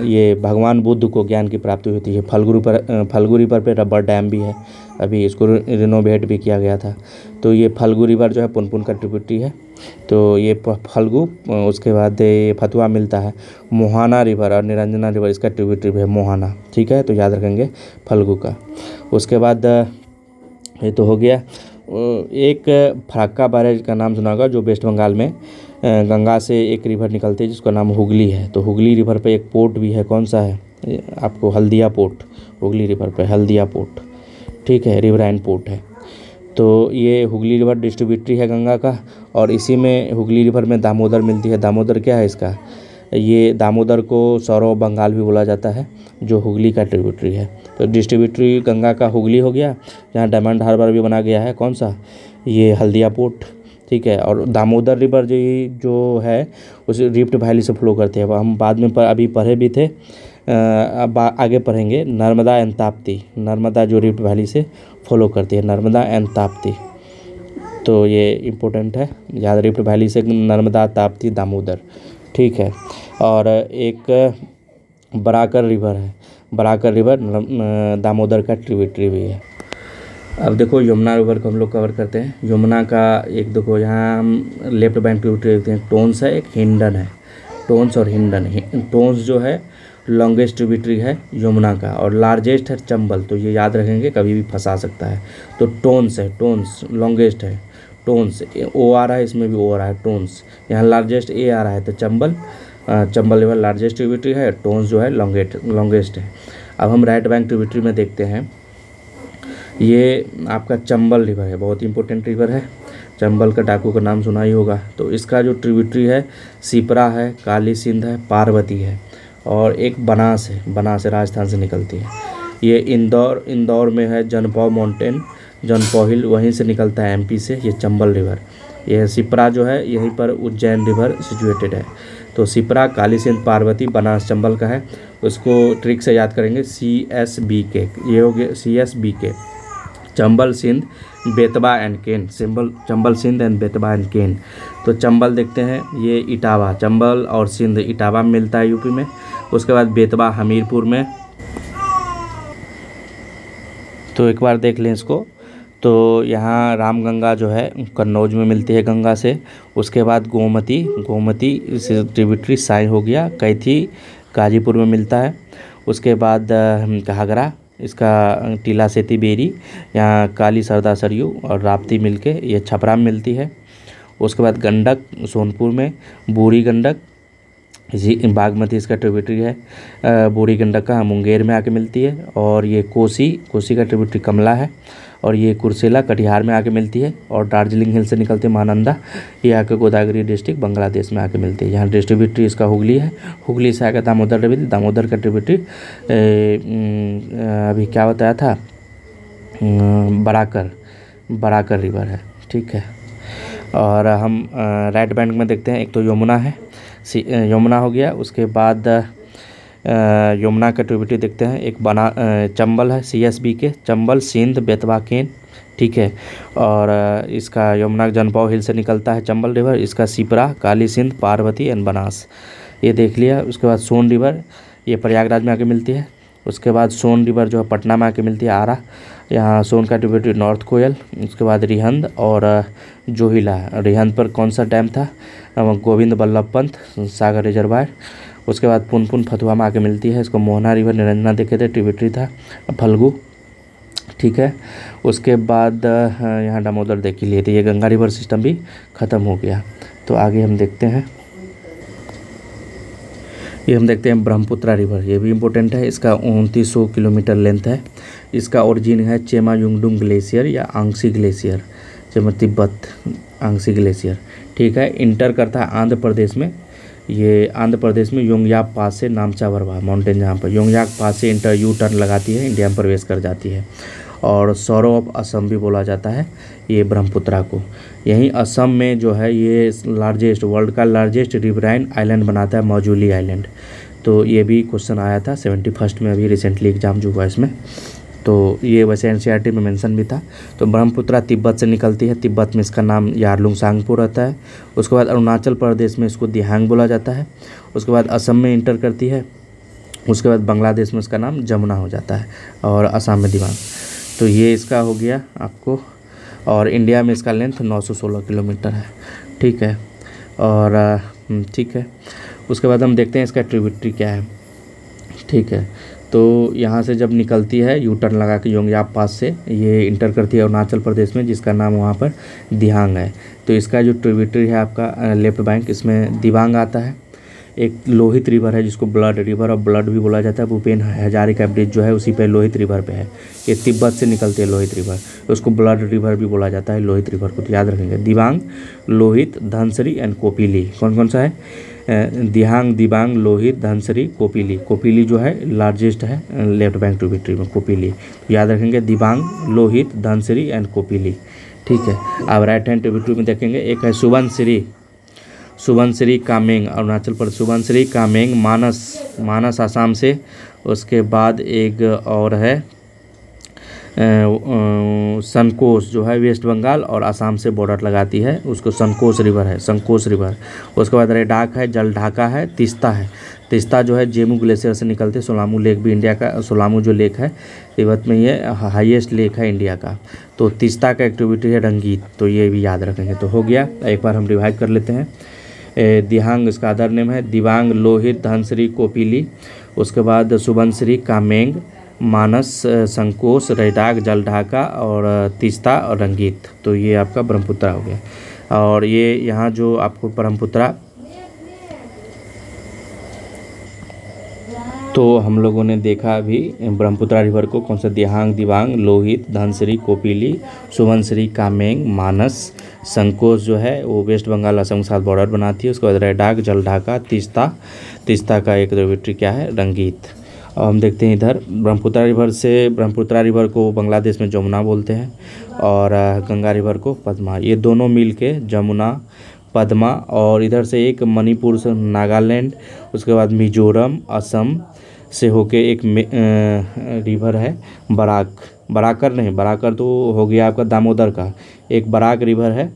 ये भगवान बुद्ध को ज्ञान की प्राप्ति होती है। फल्गु रिवर पे रबर डैम भी है, अभी इसको रिनोवेट भी किया गया था। तो ये फल्गु रिवर जो है पुनपुन का ट्रिब्यूटरी है। तो ये फल्गु, उसके बाद ये फतुहा मिलता है। मोहाना रिवर और निरंजना रिवर, इसका ट्रिब्यूटरी है मोहाना, ठीक है। तो याद रखेंगे फल्गु का। उसके बाद ये तो हो गया। एक फरक्का बैरेज का नाम सुना होगा, जो वेस्ट बंगाल में गंगा से एक रिवर निकलती है, जिसका नाम हुगली है। तो हुगली रिवर पे एक पोर्ट भी है, कौन सा है आपको, हल्दिया पोर्ट, हुगली रिवर पे हल्दिया पोर्ट, ठीक है, रिवराइन पोर्ट है। तो ये हुगली रिवर डिस्ट्रीब्यूटरी है गंगा का। और इसी में हुगली रिवर में दामोदर मिलती है। दामोदर क्या है इसका, ये दामोदर को सौरव बंगाल भी बोला जाता है, जो हुगली का ट्रिब्यूटरी है। तो डिस्ट्रीब्यूटरी गंगा का हुगली हो गया, जहाँ डायमंड हार्बर भी बना गया है, कौन सा, ये हल्दिया पोर्ट, ठीक है। और दामोदर रिवर जो है उस रिफ्ट वैली से फ्लो करते हैं। हम बाद में अभी पढ़े भी थे, अब आगे पढ़ेंगे। नर्मदा एंड ताप्ती, नर्मदा जो रिफ्ट वैली से फॉलो करती है, नर्मदा एंड ताप्ती, तो ये इम्पोर्टेंट है याद, रिफ्ट वैली से नर्मदा, ताप्ती, दामोदर, ठीक है। और एक बराकर रिवर है, बराकर रिवर दामोदर का ट्रिब्यूटरी भी है। अब देखो यमुना रिवर को हम लोग कवर करते हैं। यमुना का एक देखो, यहाँ हम लेफ्ट बैंक ट्रिब्यूटरी देखते हैं, टोन्स है, एक हिंडन है, टोन्स और हिंडन। टोन्स जो है लॉन्गेस्ट ट्रिब्यूटरी है यमुना का, और लार्जेस्ट है चंबल, तो ये याद रखेंगे, कभी भी फंसा सकता है। तो टोन्स है, टोन्स लॉन्गेस्ट है, टोन्स ओ आ रहा है, इसमें भी ओ आ रहा है, टोन्स। यहाँ लार्जेस्ट ए आ रहा है, तो Chambal, Chambal river largest tributary है, टोन्स जो है लॉन्गेस्ट है। अब हम राइट बैंक ट्रिब्यूटरी में देखते हैं, ये आपका चंबल रिवर है, बहुत इंपॉर्टेंट रिवर है। चंबल का डाकू का नाम सुना ही होगा। तो इसका जो ट्रिब्यूटरी है सिपरा है, काली सिंध है, पार्वती है, और एक बनास है, बनास है राजस्थान से निकलती है। ये इंदौर में है, जनपौ माउंटेन, जनपौ हिल, वहीं से निकलता है एमपी से, ये चंबल रिवर। यह सिपरा जो है यहीं पर उज्जैन रिवर सिचुएटेड है। तो सिपरा, काली सिंध, पार्वती, बनास चंबल का है। उसको ट्रिक से याद करेंगे, CSBK, ये हो गया CSBK, Chambal, Sindh, Betwa and Ken, Chambal, Sindh and Betwa and Ken. तो चंबल देखते हैं, ये इटावा, चंबल और सिंध इटावा में मिलता है यूपी में। उसके बाद बेतवा हमीरपुर में। तो एक बार देख लें इसको। तो यहाँ रामगंगा जो है कन्नौज में मिलती है गंगा से। उसके बाद गोमती से ट्रिब्यूटरी साई हो गया, कैथी गाजीपुर में मिलता है। उसके बाद घाघरा, इसका टीला सेती बेरी, यहाँ काली सरदा सरयू और राप्ती मिलके ये छपरा में मिलती है। उसके बाद गंडक सोनपुर में, बूढ़ी गंडक, बागमती इसका ट्रिब्यूटरी है। बूढ़ी गंडक का मुंगेर में आके मिलती है। और ये कोसी का ट्रिब्यूटरी कमला है। और ये कुर्सेला कटिहार में आके मिलती है। और दार्जिलिंग हिल से निकलते महानंदा, ये आके गोदावरी डिस्ट्रिक्ट बांग्लादेश में आके मिलती है। यहाँ डिस्ट्रीब्यूटरी इसका हुगली है, हुगली से आकर दामोदर ट्रिब्यूटरी, दामोदर का ट्रिब्यूटरी अभी क्या बताया था, बराकर रिवर है, ठीक है। और हम राइट बैंक में देखते हैं, एक तो यमुना है, यमुना हो गया। उसके बाद यमुना का ट्रिब्यूटरी देखते हैं, एक चंबल है, CSBK, चंबल, सिंध, बेतवा, केन, ठीक है। और इसका यमुना जनपौ हिल से निकलता है चंबल रिवर, इसका सिपरा, काली सिंध, पार्वती एंड बनास, ये देख लिया। उसके बाद सोन रिवर, ये प्रयागराज में आके मिलती है। उसके बाद सोन रिवर जो है पटना में आके मिलती है, आरा, यहाँ सोन का ट्रिब्यूटरी नॉर्थ कोयल। उसके बाद रिहंद और जोहिला, रिहंद पर कौन सा डैम था, गोविंद बल्लभ पंत सागर रिजर्वायर। उसके बाद पुनपुन फतुहा में आके मिलती है, इसको मोहना रिवर निरंजना देखे थे, ट्रिब्यूटरी था फल्गु, ठीक है। उसके बाद यहाँ दामोदर देख लिए थे, ये गंगा रिवर सिस्टम भी ख़त्म हो गया। तो आगे हम देखते हैं, ये हम देखते हैं ब्रह्मपुत्रा रिवर, ये भी इम्पोर्टेंट है। इसका 2900 किलोमीटर लेंथ है। इसका ओरिजिन है चेमायुंगडुंग ग्लेशियर या आंगसी ग्लेशियर, चेमा तिब्बत आंगसी ग्लेशियर, ठीक है। इंटर करता है आंध्र प्रदेश में, ये आंध्र प्रदेश में योंगयाक पास से नामचा बरवा माउंटेन, जहाँ पर योंगयाक पास से यू टर्न लगाती है, इंडिया में प्रवेश कर जाती है। और सौरव ऑफ असम भी बोला जाता है ये ब्रह्मपुत्रा को। यहीं असम में जो है ये वर्ल्ड का लार्जेस्ट रिवराइन आइलैंड बनाता है, मौजूली आइलैंड। तो ये भी क्वेश्चन आया था 71st में, अभी रिसेंटली एग्जाम जो हुआ इसमें। तो ये वैसे NCERT में मेंशन भी था। तो ब्रह्मपुत्रा तिब्बत से निकलती है, तिब्बत में इसका नाम यारलुंग सांगपो रहता है। उसके बाद अरुणाचल प्रदेश में इसको दिहांग बोला जाता है। उसके बाद असम में इंटर करती है। उसके बाद बांग्लादेश में इसका नाम जमुना हो जाता है, और असम में दिवांग। तो ये इसका हो गया आपको। और इंडिया में इसका लेंथ 916 किलोमीटर है, ठीक है। और ठीक है, उसके बाद हम देखते हैं इसका ट्रिब्यूटरी क्या है, ठीक है। तो यहाँ से जब निकलती है यू टर्न लगा के योंगयाक पास से, ये इंटर करती है अरुणाचल प्रदेश में, जिसका नाम वहाँ पर दिहांग है। तो इसका जो ट्रिब्यूटरी है आपका लेफ्ट बैंक, इसमें दिबांग आता है। एक लोहित रिवर है जिसको ब्लड रिवर और ब्लड भी बोला जाता है, भूपेन हजारिका ब्रिज जो है उसी पे लोहित रिवर पे है। ये तिब्बत से निकलती है लोहित रिवर, उसको ब्लड रिवर भी बोला जाता है लोहित रिवर को, तो याद रखेंगे। दिबांग, लोहित, धनसरी एंड कोपिली। कौन कौन सा है? दिहांग, दिबांग, लोहित, धनसिरी, कोपिली। कोपिली जो है लार्जेस्ट है लेफ्ट बैंक ट्रिब्यूटरी में, कोपिली याद रखेंगे। दिबांग, लोहित, धनसिरी एंड कोपिली, ठीक है। अब राइट हैंड ट्रिब्यूटरी में देखेंगे, एक है सुबनसिरी, सुबनसिरी कामेंग अरुणाचल प्रदेश, सुबनसिरी कामेंग मानस, मानस आसाम से। उसके बाद एक और है संकोश जो है वेस्ट बंगाल और असम से बॉर्डर लगाती है, उसको संकोश रिवर है, संकोश रिवर। उसके बाद रेडाक है, जलढाका है, तीस्ता है। तीस्ता जो है जेमू ग्लेशियर से निकलते, सोलामू लेक भी इंडिया का, सोलामू जो लेक है तिब्बत में ये हाईएस्ट लेक है इंडिया का। तो तीस्ता का एक्टिविटी है रंगीत, तो ये भी याद रखेंगे। तो हो गया, एक बार हम रिवाइज कर लेते हैं। दिहांग इसका अदर नेम है, दिबांग, लोहित, धनसिरी, कोपिली। उसके बाद सुबनसिरी, कामेंग, मानस, संकोश, रैदाक, जलढाका और तीस्ता और रंगीत। तो ये आपका ब्रह्मपुत्रा हो गया। और ये यहाँ जो आपको ब्रह्मपुत्रा, तो हम लोगों ने देखा अभी ब्रह्मपुत्रा रिवर को कौन सा, दिहांग, दिबांग, लोहित, धनसिरी, कोपिली, सुबनसिरी, कामेंग, मानस, संकोश जो है वो वेस्ट बंगाल असम के साथ बॉर्डर बनाती है। उसके बाद रैदाक, जलढाका, तीस्ता, तीस्ता का एक ट्रिब्यूटरी क्या है, रंगीत। और हम देखते हैं इधर ब्रह्मपुत्रा रिवर से, ब्रह्मपुत्रा रिवर को बांग्लादेश में जमुना बोलते हैं और गंगा रिवर को पद्मा। ये दोनों मिल के जमुना, पद्मा, और इधर से एक मणिपुर से नागालैंड, उसके बाद मिजोरम, असम से होके एक रिवर है बराक, बराकर नहीं, बराकर तो हो गया आपका दामोदर का, एक बराक रिवर है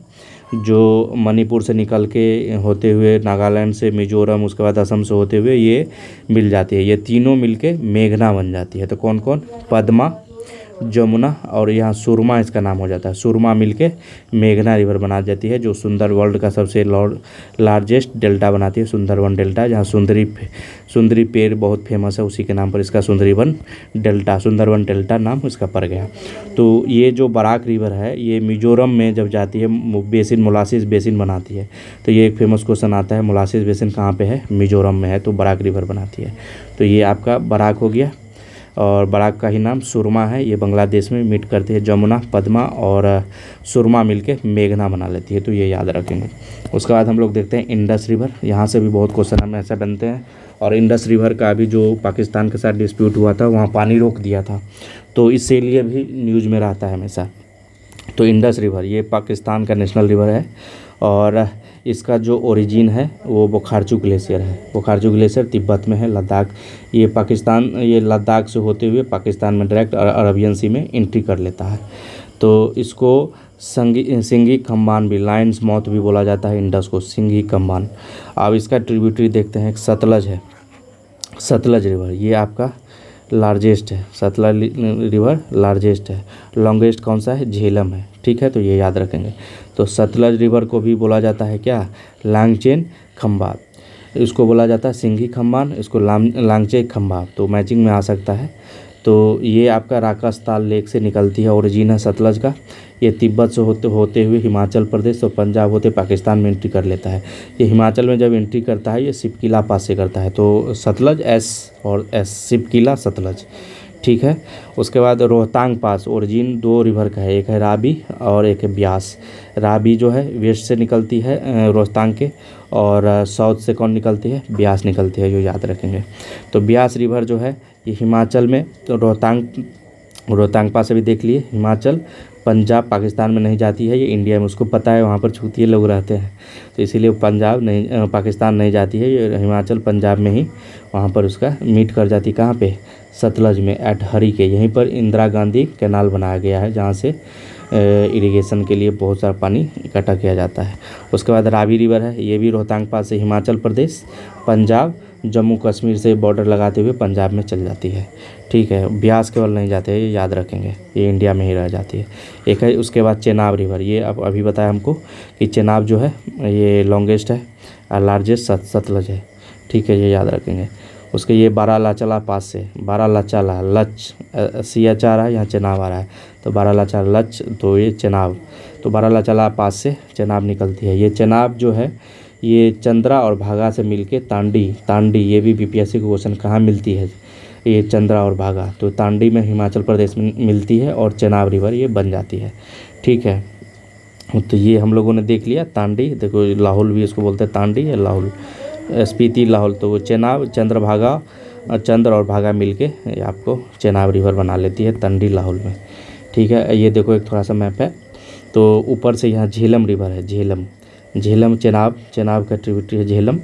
जो मणिपुर से निकल के होते हुए नागालैंड से मिजोरम, उसके बाद असम से होते हुए ये मिल जाती है। ये तीनों मिलके मेघना बन जाती है। तो कौन कौन, पद्मा, जमुना और यहाँ सुरमा इसका नाम हो जाता है। सुरमा मिलके मेघना रिवर बना जाती है, जो सुंदर वर्ल्ड का सबसे लार्जेस्ट डेल्टा बनाती है, सुंदरवन डेल्टा, जहाँ सुंदरी पेड़ बहुत फेमस है, उसी के नाम पर इसका सुंदरीवन डेल्टा, सुंदरवन डेल्टा नाम इसका पड़ गया। तो ये जो बराक रिवर है ये मिजोरम में जब जाती है बेसिन, मोलासिस बेसिन बनाती है। तो ये एक फेमस क्वेश्चन आता है, मोलासिस बेसिन कहाँ पे है, मिजोरम में है, तो बराक रिवर बनाती है। तो ये आपका बराक हो गया। और बराक का ही नाम सुरमा है, ये बांग्लादेश में मीट करती है, जमुना, पद्मा और सुरमा मिलके मेघना बना लेती है। तो ये याद रखेंगे। उसके बाद हम लोग देखते हैं इंडस रिवर, यहाँ से भी बहुत क्वेश्चन हमें ऐसे बनते हैं। और इंडस रिवर का भी जो पाकिस्तान के साथ डिस्प्यूट हुआ था, वहाँ पानी रोक दिया था, तो इसीलिए भी न्यूज़ में रहता है हमेशा। तो इंडस रिवर ये पाकिस्तान का नेशनल रिवर है और इसका जो ओरिजिन है वो बोखारचू ग्लेशियर है। बोखारचू ग्लेशियर तिब्बत में है, लद्दाख, ये पाकिस्तान, ये लद्दाख से होते हुए पाकिस्तान में डायरेक्ट अरबियन सी में एंट्री कर लेता है। तो इसको सिंगी खम्बान भी, लायंस माउथ भी बोला जाता है इंडस को, सिंगी खम्बान। अब इसका ट्रिब्यूटरी देखते हैं, एक सतलज है, सतलज रिवर ये आपका लार्जेस्ट है, सतलज रिवर लार्जेस्ट है। लॉन्गेस्ट कौन सा है, झेलम है, ठीक है। तो ये याद रखेंगे। तो सतलज रिवर को भी बोला जाता है क्या, लांगचेन खम्बात, इसको बोला जाता है सिंगी खम्बान, इसको लांगचे खम्बात, तो मैचिंग में आ सकता है। तो ये आपका राकास्ताल लेक से निकलती है, ओरिजिन है सतलज का। ये तिब्बत से होते हुए हिमाचल प्रदेश और पंजाब होते पाकिस्तान में एंट्री कर लेता है। ये हिमाचल में जब एंट्री करता है ये सिपकिला पास से करता है। तो सतलज एस और एस, सिपकिला सतलज, ठीक है। उसके बाद रोहतांग पास, ओरिजिन दो रिवर का है, एक है रावी और एक है ब्यास। रावी जो है वेस्ट से निकलती है रोहतांग के, और साउथ से कौन निकलती है, ब्यास निकलती है, जो याद रखेंगे। तो ब्यास रिवर जो है ये हिमाचल में, तो रोहतांग पास अभी देख लिए, हिमाचल, पंजाब, पाकिस्तान में नहीं जाती है, ये इंडिया में, उसको पता है वहाँ पर चूतिए लोग रहते हैं, तो इसीलिए पंजाब नहीं, पाकिस्तान नहीं जाती है, ये हिमाचल पंजाब में ही वहाँ पर उसका मीट कर जाती। कहाँ पे, सतलज में, एट हरी के, यहीं पर इंदिरा गांधी कैनाल बनाया गया है, जहाँ से इरिगेशन के लिए बहुत सारा पानी इकट्ठा किया जाता है। उसके बाद रावी रिवर है, ये भी रोहतांग पास से हिमाचल प्रदेश, पंजाब, जम्मू कश्मीर से बॉर्डर लगाते हुए पंजाब में चल जाती है, ठीक है। ब्यास केवल नहीं जाते हैं, ये याद रखेंगे, ये इंडिया में ही रह जाती है। एक है उसके बाद चेनाब रिवर, ये अब अभी बताया हमको कि चेनाब जो है ये लॉन्गेस्ट है और लार्जेस्ट सतलज है, ठीक है, ये याद रखेंगे। उसके ये बारालाचाला पास से, बारालाचाला, लच CH आ रहा है, यहाँ चेनाब आ रहा है, तो बारालाचाला लच, तो ये चेनाब, तो बारालाचाला पास से चेनाब निकलती है। ये चेनाब जो है ये चंद्रा और भागा से मिलके तांडी, ये भी BPSC को क्वेश्चन कहाँ मिलती है, ये चंद्रा और भागा, तो तांडी में हिमाचल प्रदेश में मिलती है, और चेनाब रिवर ये बन जाती है, ठीक है। तो ये हम लोगों ने देख लिया तांडी, देखो लाहौल भी इसको बोलते हैं, तांडी या लाहौल, स्पीति लाहौल, तो वो चेनाब, चंद्रभागा, चंद्र और भागा मिलके ये आपको चेनाब रिवर बना लेती है तंडी लाहौल में। ठीक है, ये देखो एक थोड़ा सा मैप है। तो ऊपर से यहाँ झेलम रिवर है, झेलम चेनाब का ट्रिब्यूटरी है झेलम।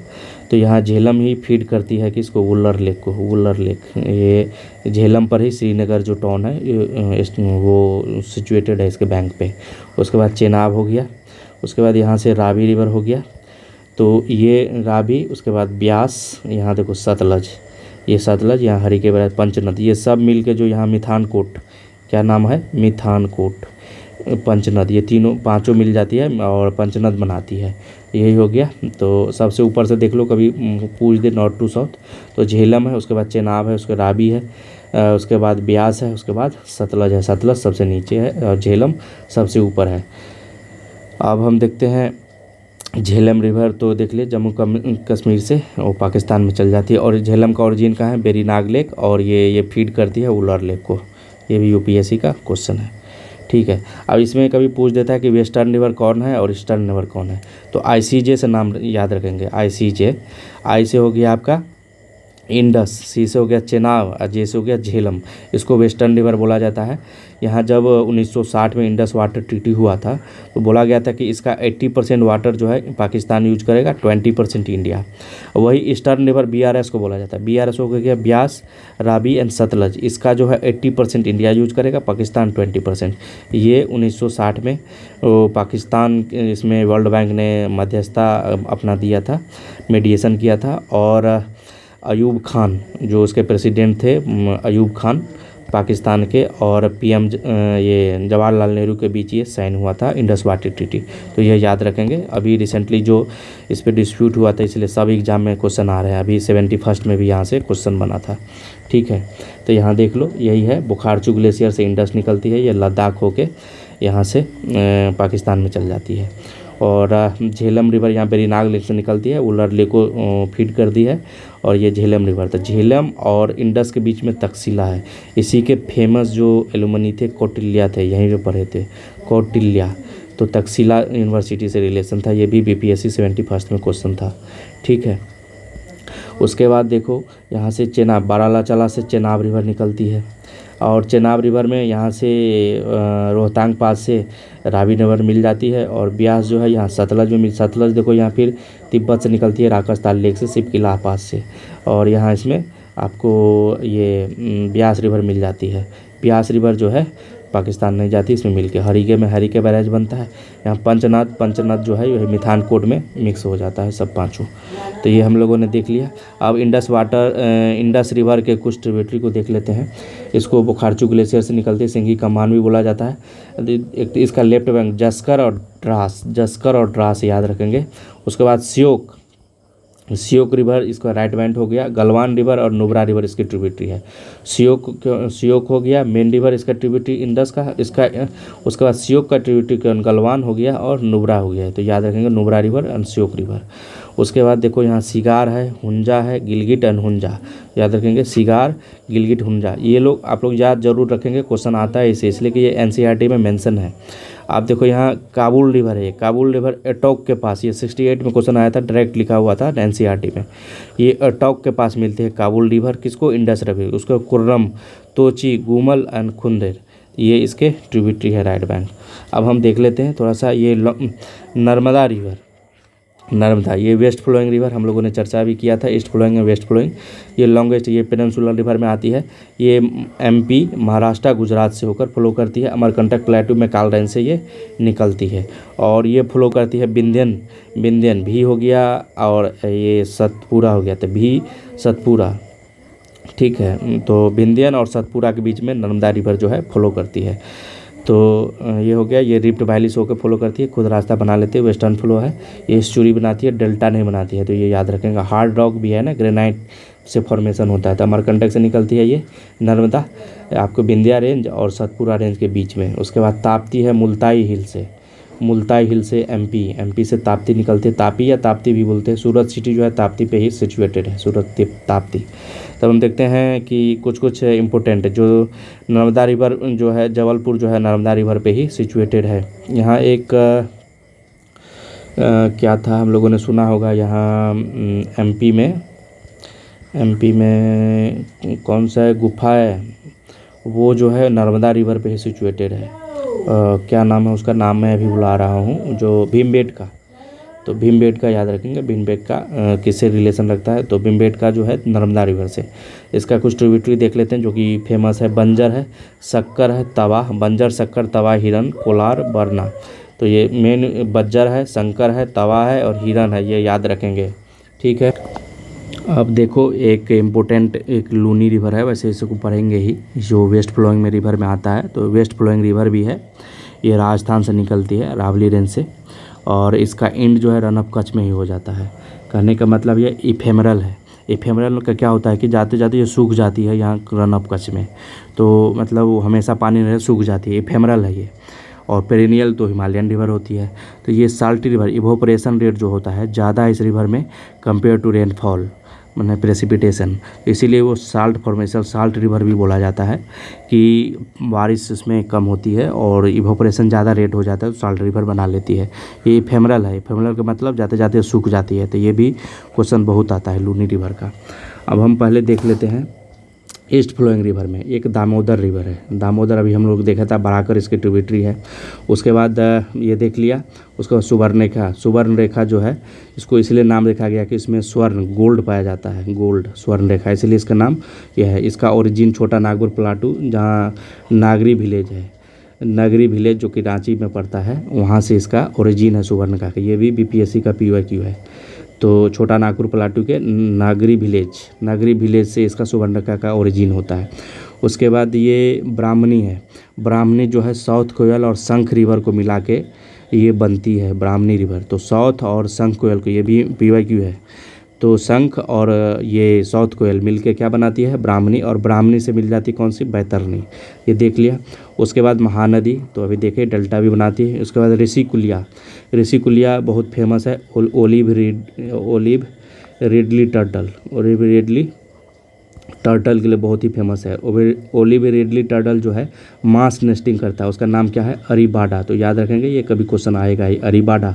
तो यहाँ झेलम ही फीड करती है किसको, वुलर लेक को। वुलर लेक ये झेलम पर ही श्रीनगर जो टाउन है वो सिचुएटेड है इसके बैंक पे। उसके बाद चेनाब हो गया, उसके बाद यहाँ से रावी रिवर हो गया, तो ये रावी, उसके बाद ब्यास, यहाँ देखो सतलज, ये सतलज, यहाँ हरिके बराज, पंचनद, ये सब मिल के जो यहाँ मिथानकोट, क्या नाम है, मिथानकोट, पंचनद, ये पांचों मिल जाती है और पंचनद बनाती है। यही हो गया। तो सबसे ऊपर से देख लो, कभी पूछ दे नॉर्थ टू साउथ, तो झेलम है, उसके बाद चेनाब है, उसके रावी है, उसके बाद ब्यास है, उसके बाद सतलज है। सतलज सबसे नीचे है और झेलम सबसे ऊपर है। अब हम देखते हैं झेलम रिवर, तो देख लिए जम्मू कश्मीर से वो पाकिस्तान में चल जाती है। और झेलम का ओरिजिन कहाँ है, बेरीनाग लेक, और ये फीड करती है उलर लेक को। ये भी यूपीएससी का क्वेश्चन है। ठीक है, अब इसमें कभी पूछ देता है कि वेस्टर्न रिवर कौन है और ईस्टर्न रिवर कौन है, तो आईसीजे से नाम याद रखेंगे। आईसीजे, आई से हो गया आपका इंडस, सी से हो गया चेनाब और जे से हो गया झेलम। इसको वेस्टर्न रिवर बोला जाता है। यहाँ जब 1960 में इंडस वाटर ट्रीटी हुआ था तो बोला गया था कि इसका 80% वाटर जो है पाकिस्तान यूज करेगा, 20% इंडिया। वही ईस्टर्न रिवर बीआरएस को बोला जाता है। बीआरएस हो गया ब्यास, रावी एंड सतलज। इसका जो है 80% इंडिया यूज करेगा, पाकिस्तान 20%। ये 1960 में पाकिस्तान इसमें वर्ल्ड बैंक ने मध्यस्थता अपना दिया था, मीडिएशन किया था। और अयूब खान जो उसके प्रेसिडेंट थे, अयूब खान पाकिस्तान के, और पीएम ये जवाहरलाल नेहरू के बीच ये साइन हुआ था इंडस वाटर ट्रीटी। तो ये याद रखेंगे। अभी रिसेंटली जो इस पर डिस्प्यूट हुआ था, इसलिए सब एग्जाम में क्वेश्चन आ रहे हैं। अभी 71st में भी यहाँ से क्वेश्चन बना था। ठीक है, तो यहाँ देख लो, यही है बुखारचू ग्लेशियर से इंडस निकलती है, ये लद्दाख होके यहाँ से पाकिस्तान में चल जाती है। और झेलम रिवर यहाँ बेरीनाग लेक से निकलती है, उलर लेक को फीड कर दी है। और ये झेलम रिवर, तो झेलम और इंडस के बीच में तकसीला है। इसी के फेमस जो एलुमनी थे कौटिल्य थे, यहीं पे पढ़े थे कौटिल्य। तो तकसीला यूनिवर्सिटी से रिलेशन था। ये भी बीपीएससी 71st में क्वेश्चन था। ठीक है, उसके बाद देखो यहाँ से चेनाब, बारालाचाला से चेनाब रिवर निकलती है। और चेनाब रिवर में यहाँ से रोहतांग पास से रावी रिवर मिल जाती है। और ब्यास जो है यहाँ सतलज में सतलज देखो यहाँ फिर तिब्बत से निकलती है, राकस्तान लेक से, सिपकिला पास से। और यहाँ इसमें आपको ये ब्यास रिवर मिल जाती है। ब्यास रिवर जो है पाकिस्तान नहीं जाती, इसमें मिलके हरिके में हरिके बैराज बनता है। यहाँ पंचनद जो है वही मिथानकोट में मिक्स हो जाता है सब पांचों। तो ये हम लोगों ने देख लिया। अब इंडस रिवर के कुछ ट्रिब्यूटरी को देख लेते हैं। इसको बुखारचू ग्लेशियर से निकलती है, सिंघी कमान भी बोला जाता है। एक तो इसका लेफ्ट बैंक जस्कर और ड्रास याद रखेंगे। उसके बाद सियोक रिवर इसका राइट बैंक हो गया। गलवान रिवर और नुब्रा रिवर इसकी ट्रिब्यूटरी है। सियोक हो गया मेन रिवर इसका ट्रिब्यूटरी इंडस का, इसका उसके बाद सियोक का ट्रिब्यूटरी गलवान हो गया और नुब्रा हो गया। तो याद रखेंगे Nubra river and Seok river. उसके बाद देखो यहाँ सिगार है, हुंजा है, गिलगिट एंड हुंजा। याद रखेंगे सिगार, गिलगिट, हुंजा। ये लोग आप लोग याद जरूर रखेंगे, क्वेश्चन आता है इसे, इसलिए कि ये एनसीईआरटी में मेंशन है। आप देखो यहाँ काबुल रिवर है, काबुल रिवर एटोक के पास, ये 68 में क्वेश्चन आया था, डायरेक्ट लिखा हुआ था एनसीईआरटी में। ये एटोक के पास मिलते हैं काबुल रिवर, किसको, इंडस रिवर। उसको कुर्रम, तोची, गुमल एंड खुंदेर, ये इसके ट्रिब्यूटरी है राइट बैंक। अब हम देख लेते हैं थोड़ा सा ये नर्मदा रिवर। नर्मदा ये वेस्ट फ्लोइंग रिवर हम लोगों ने चर्चा भी किया था, ईस्ट फ्लोइंग और वेस्ट फ्लोइंग। ये लॉन्गेस्ट, ये पेनिनसुलर रिवर में आती है। ये एमपी, महाराष्ट्र, गुजरात से होकर फ्लो करती है। अमरकंटक प्लेटू में काल रेंज से ये निकलती है। और ये फ्लो करती है बिंदियन भी हो गया, और ये सतपुरा हो गया, तो भी सतपुरा। ठीक है, तो बिंदियन और सतपुरा के बीच में नर्मदा रिवर जो है फ्लो करती है। तो ये हो गया, ये रिफ्ट वैली से होकर फॉलो करती है, खुद रास्ता बना लेती है, वेस्टर्न फ्लो है। ये स्टूरी बनाती है, डेल्टा नहीं बनाती है, तो ये याद रखेंगे। हार्ड रॉक भी है ना, ग्रेनाइट से फॉर्मेशन होता है। तो अमरकंटक से निकलती है ये नर्मदा, आपको विंध्या रेंज और सतपुरा रेंज के बीच में। उसके बाद ताप्ती है मुल्ताई हिल से एमपी से ताप्ती निकलती है, तापी या ताप्ती भी बोलते हैं। सूरत सिटी जो है ताप्ती पे ही सिचुएटेड है, सूरत ताप्ती। तब हम देखते हैं कि कुछ इम्पोर्टेंट है। जो नर्मदा रिवर जो है, जबलपुर जो है नर्मदा रिवर पे ही सिचुएटेड है। यहाँ एक क्या था, हम लोगों ने सुना होगा यहाँ एमपी में कौन सा है गुफा है, वो जो है नर्मदा रिवर पे ही सिचुएटेड है। क्या नाम है उसका, नाम मैं अभी बुला रहा हूँ, जो भीमबेटका। तो भीमबेटका याद रखेंगे, भीमबेटका किससे रिलेशन रखता है, तो भीमबेटका जो है नर्मदा रिवर से। इसका कुछ ट्रिब्यूटरी देख लेते हैं जो कि फेमस है। बंजर है, शक्कर है, तवा, बंजर, शक्कर, तवा, हिरन, कोलार, बरना। तो ये मेन बंजर है, शंकर है, तवा है और हिरन है, ये याद रखेंगे। ठीक है। अब देखो एक इम्पोर्टेंट एक लूनी रिवर है, वैसे इसको पढ़ेंगे ही, जो वेस्ट फ्लोइंग में रिवर में आता है। तो वेस्ट फ्लोइंग रिवर भी है, ये राजस्थान से निकलती है, रावली रेंज से, और इसका एंड जो है रन ऑफ कच्छ में ही हो जाता है। कहने का मतलब ये इफेमरल है। इफेमरल का क्या होता है कि जाते जाते ये सूख जाती है यहाँ रन ऑफ कच्छ में, तो मतलब वो हमेशा पानी नहीं सूख जाती है, इफेमरल है ये। और पेरिनियल तो हिमालयन रिवर होती है। तो ये साल्टी रिवर, इवोपरेशन रेट जो होता है ज़्यादा इस रिवर में कंपेयर टू रेनफॉल, मतलब प्रेसिपिटेशन, इसीलिए वो साल्ट फॉर्मेशन, साल्ट रिवर भी बोला जाता है कि बारिश इसमें कम होती है और इवोपरेशन ज़्यादा रेट हो जाता है तो साल्ट रिवर बना लेती है। ये इफेमरल है, इफेमरल का मतलब जाते जाते सूख जाती है। तो ये भी क्वेश्चन बहुत आता है लूनी रिवर का। अब हम पहले देख लेते हैं ईस्ट फ्लोइंग रिवर में एक दामोदर रिवर है। दामोदर अभी हम लोग देखा था, बराकर इसकी ट्रिब्यूटरी है। उसके बाद ये देख लिया, उसके बाद सुवर्णरेखा। सुवर्णरेखा जो है इसको इसलिए नाम रखा गया कि इसमें स्वर्ण, गोल्ड पाया जाता है, गोल्ड स्वर्णरेखा, इसलिए इसका नाम यह है। इसका ओरिजिन छोटा नागपुर प्लाटू, जहाँ नागरी विलेज है, नगरी विलेज जो कि रांची में पड़ता है, वहाँ से इसका ओरिजिन है सुवर्णरेखा का। ये भी बीपीएससी का PYQ है। तो छोटा नागपुर प्लाटू के नागरी विलेज से इसका सुवर्णरेखा का ओरिजिन होता है। उसके बाद ये ब्राह्मणी है। ब्राह्मणी जो है साउथ कोयल और शंख रिवर को मिला के ये बनती है ब्राह्मणी रिवर। तो साउथ और शंख कोयल को, ये भी PYQ है। तो शंख और ये साउथ कोयल मिलके क्या बनाती है, ब्राह्मणी, और ब्राह्मणी से मिल जाती कौन सी, बैतरणी। ये देख लिया। उसके बाद महानदी, तो अभी देखे डेल्टा भी बनाती है। उसके बाद ऋषिकुलिया बहुत फेमस है, ओलिव रिडली टर्टल के लिए बहुत ही फेमस है। ओलिव रिडली टर्टल जो है मास नेस्टिंग करता है, उसका नाम क्या है, अरीबाडा। तो याद रखेंगे, ये कभी क्वेश्चन आएगा ही, अरीबाडा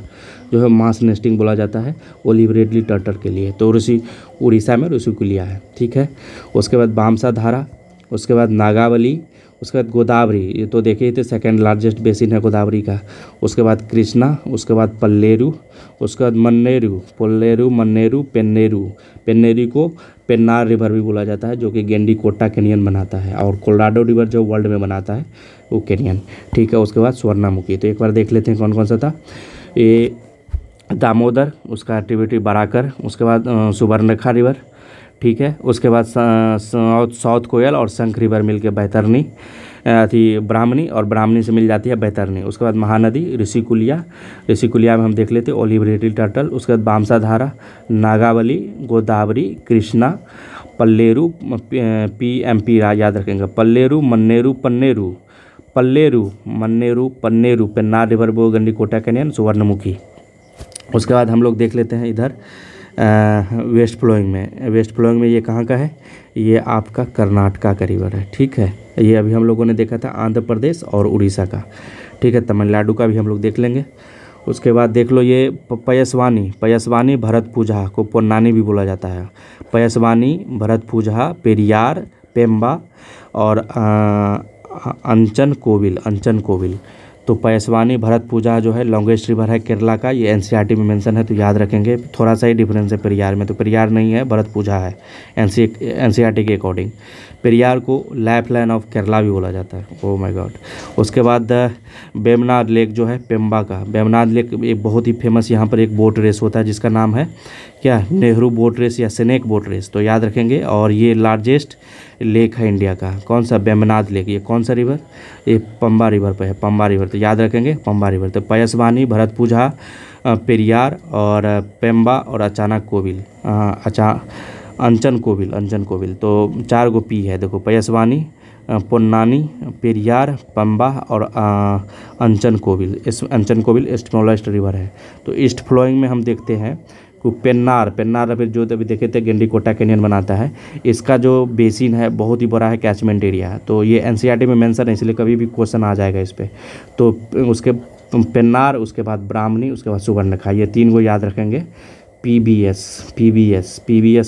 जो है मास नेस्टिंग बोला जाता है ओलिव रिडली टर्टल के लिए। तो उड़ीसा में ऋषिकुलिया है। ठीक है। उसके बाद बामसा धारा, उसके बाद नागावली, उसके बाद गोदावरी, ये तो देखे ही थे, सेकेंड लार्जेस्ट बेसिन है गोदावरी का। उसके बाद कृष्णा, उसके बाद पल्लेरू, उसके बाद मन्नेरू, पेन्नेरू को पेन्नार रिवर भी बोला जाता है, जो कि गेंडीकोटा कैनियन बनाता है, और कोलोराडो रिवर जो वर्ल्ड में बनाता है वो कैनियन। ठीक है। उसके बाद स्वर्णामुखी, तो एक बार देख लेते हैं कौन कौन सा था। ये दामोदर, उसका ट्रिब्यूटरी बराकर, उसके बाद सुवर्णरेखा रिवर। ठीक है। उसके बाद साउथ कोयल और शंख रिवर मिलके बैतरणी थी, ब्राह्मणी, और ब्राह्मणी से मिल जाती है बैतरणी। उसके बाद महानदी ऋषिकुलिया में हम देख लेते हैं ओलिव रिडली टर्टल। उसके बाद बामसा धारा, नागावली, गोदावरी, कृष्णा, पल्लेरू, PMP याद रखेंगे, पल्लेरू, मन्नेरू, पन्नेरू, पेन्नार रिवर, गंडीकोटा कैनियन, सुवर्णमुखी। उसके बाद हम लोग देख लेते हैं इधर वेस्ट फ्लोइंग में ये कहाँ का है, ये आपका कर्नाटका का रिवर है। ठीक है। ये अभी हम लोगों ने देखा था आंध्र प्रदेश और उड़ीसा का। ठीक है। तमिलनाडु का भी हम लोग देख लेंगे। उसके बाद देख लो ये पयस्वानी भरतपुझा को पोन्नानी भी बोला जाता है। पयस्वानी, भरतपुझा, पेरियार, पेम्बा और अंचन कोविल। तो पयस्वानी भरतपुझा जो है लॉन्गेस्ट रिवर है केरला का, ये NCERT में मेंशन है, तो याद रखेंगे। थोड़ा सा ही डिफरेंस है पेरियार में, तो पेरियार नहीं है, भरतपुझा है NCERT के अकॉर्डिंग। पेरियार को लाइफलाइन ऑफ केरला भी बोला जाता है। Oh my God. उसके बाद वेमनाड लेक जो है पेम्बा का, वेमनाड लेक एक बहुत ही फेमस, यहाँ पर एक बोट रेस होता है जिसका नाम है क्या, नेहरू बोट रेस या स्नेक बोट रेस, तो याद रखेंगे। और ये लार्जेस्ट लेक है इंडिया का, कौन सा, वेमनाड लेक। ये कौन सा रिवर, ये पंबा रिवर पे है, पंबा रिवर, तो याद रखेंगे पंबा रिवर। तो पयस्वानी, भरतपुझा, पेरियार और पेम्बा और अंचन कोविल। तो 4 गो P है, देखो, पयस्वानी, पोन्नानी, पेरियार, पंबा और अंचन कोविल स्मॉलेस्ट रिवर है। तो ईस्ट फ्लोइंग में हम देखते हैं को पेन्नार फिर जो अभी देखे थे गेंडीकोटा कैनियन बनाता है। इसका जो बेसिन है बहुत ही बड़ा है, कैचमेंट एरिया है। तो ये NCERT में मेंशन है, इसलिए कभी भी क्वेश्चन आ जाएगा इस पर। तो उसके पेन्नार, उसके बाद ब्राह्मणी, उसके बाद सुवर्णरेखा, ये 3 को याद रखेंगे। पीबीएस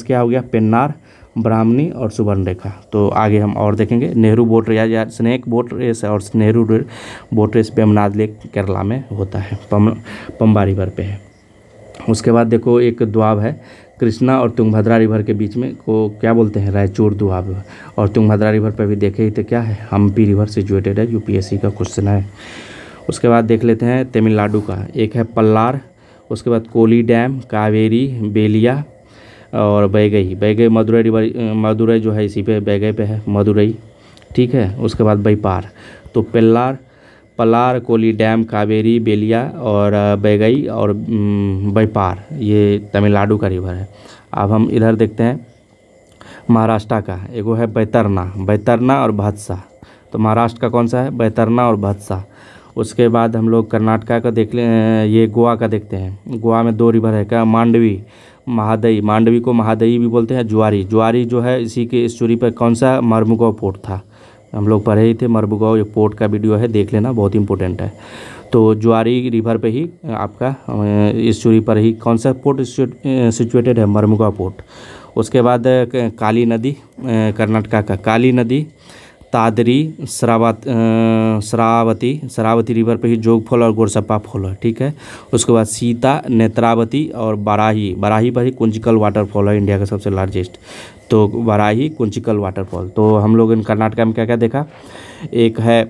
क्या हो गया? पेन्नार, ब्राह्मणी और सुवर्णरेखा। तो आगे हम और देखेंगे। नेहरू बोट रेस या स्नेक बोट रेस और Nehru boat race Vembanad lake Kerala में होता है, पंबा रिवर पे है। उसके बाद देखो एक द्वाब है कृष्णा और तुंगभद्रा रिवर के बीच में को क्या बोलते हैं? रायचूर द्वाब। और तुंगभद्रा रिवर पे भी देखे ही तो क्या है? हम्पी रिवर सिचुएटेड है, यूपीएससी का क्वेश्चन है। उसके बाद देख लेते हैं तमिलनाडु का, एक है पल्लार, उसके बाद कोली डैम, कावेरी, बेलिया और बैगई मदुरई रिवर, मदुरई जो है इसी पे बैगई पे है, मदुरई, ठीक है। उसके बाद बैपार। तो पल्लार, कोली डैम, कावेरी, बेलिया और बैगई और बैपार, ये तमिलनाडु का रिवर है। अब हम इधर देखते हैं महाराष्ट्र का, एगो है बैतरना और भद्सा। तो महाराष्ट्र का कौन सा है? बैतरना और भद्सा। उसके बाद हम लोग कर्नाटका का देख लें, ये गोवा का देखते हैं। गोवा में 2 रिवर है क्या? मांडवी, महादई। मांडवी को महादई भी बोलते हैं। जुआरी जो है इसी के स्टोरी पर कौन सा? मर्मुगांव पोर्ट था, हम लोग पढ़े ही थे मर्मुगांव, ये पोर्ट का वीडियो है, देख लेना, बहुत इंपॉर्टेंट है। तो जुआरी रिवर पे ही आपका इस स्टोरी पर ही कौन सा पोर्ट सिचुएटेड है? मर्मुगांव पोर्ट। उसके बाद काली नदी, कर्नाटका का काली नदी, तादरी, शरावती रिवर पे ही जोग फॉल और गोरसप्पा फॉल है, ठीक है। उसके बाद सीता, नेत्रावती और बराही पर ही कुंचिकल वाटरफॉल है, इंडिया का सबसे लार्जेस्ट। तो बराही, कुंचिकल वाटरफॉल। तो हम लोग इन कर्नाटका में क्या क्या देखा? एक है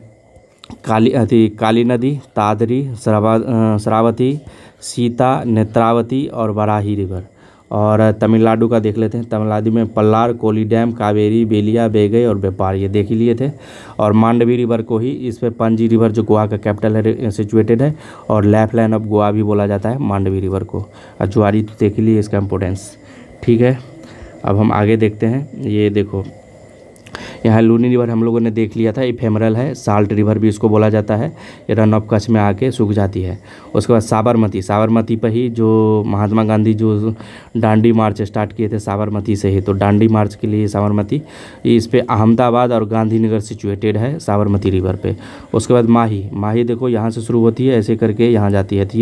काली नदी, तादरी, शरावती, सीता, नेत्रावती और बराही रिवर। और तमिलनाडु का देख लेते हैं। तमिलनाडु में पल्लार, कोली डैम, कावेरी, बेलिया, बैगई और व्यापार, ये देख ही लिए थे। और मांडवी रिवर को ही इस पे पणजी रिवर जो गोवा का कैपिटल है सिचुएटेड है, और लेफ्ट लाइन ऑफ गोवा भी बोला जाता है मांडवी रिवर को। और जुआरी तो देख ही लिए, इसका इम्पोर्टेंस, ठीक है। अब हम आगे देखते हैं। ये देखो यहाँ लूनी रिवर हम लोगों ने देख लिया था, इफेमरल है, साल्ट रिवर भी इसको बोला जाता है, ये रन ऑफ कच्छ में आके सूख जाती है। उसके बाद साबरमती पर ही जो महात्मा गांधी जो डांडी मार्च स्टार्ट किए थे साबरमती से ही, तो डांडी मार्च के लिए साबरमती, इस पे अहमदाबाद और गांधीनगर सिचुएटेड है साबरमती रिवर पे। उसके बाद माही देखो यहाँ से शुरू होती है, ऐसे करके यहाँ जाती है। तो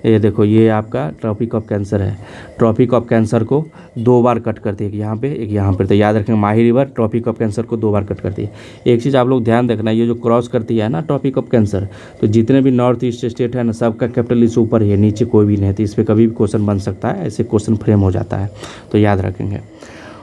ये देखो, ये आपका ट्रॉपिक ऑफ कैंसर है। ट्रॉपिक ऑफ कैंसर को 2 बार कट करती है, एक यहाँ पे एक यहाँ पे। तो याद रखें, माही रिवर ट्रॉपिक ऑफ कैंसर को 2 बार कट करती है। एक चीज़ आप लोग ध्यान रखना, ये जो क्रॉस करती है ना ट्रॉपिक ऑफ कैंसर, तो जितने भी नॉर्थ ईस्ट स्टेट है ना, सबका कैपिटल इस ऊपर ही है, नीचे कोई भी नहीं है। तो इस पर कभी भी क्वेश्चन बन सकता है, ऐसे क्वेश्चन फ्रेम हो जाता है, तो याद रखेंगे।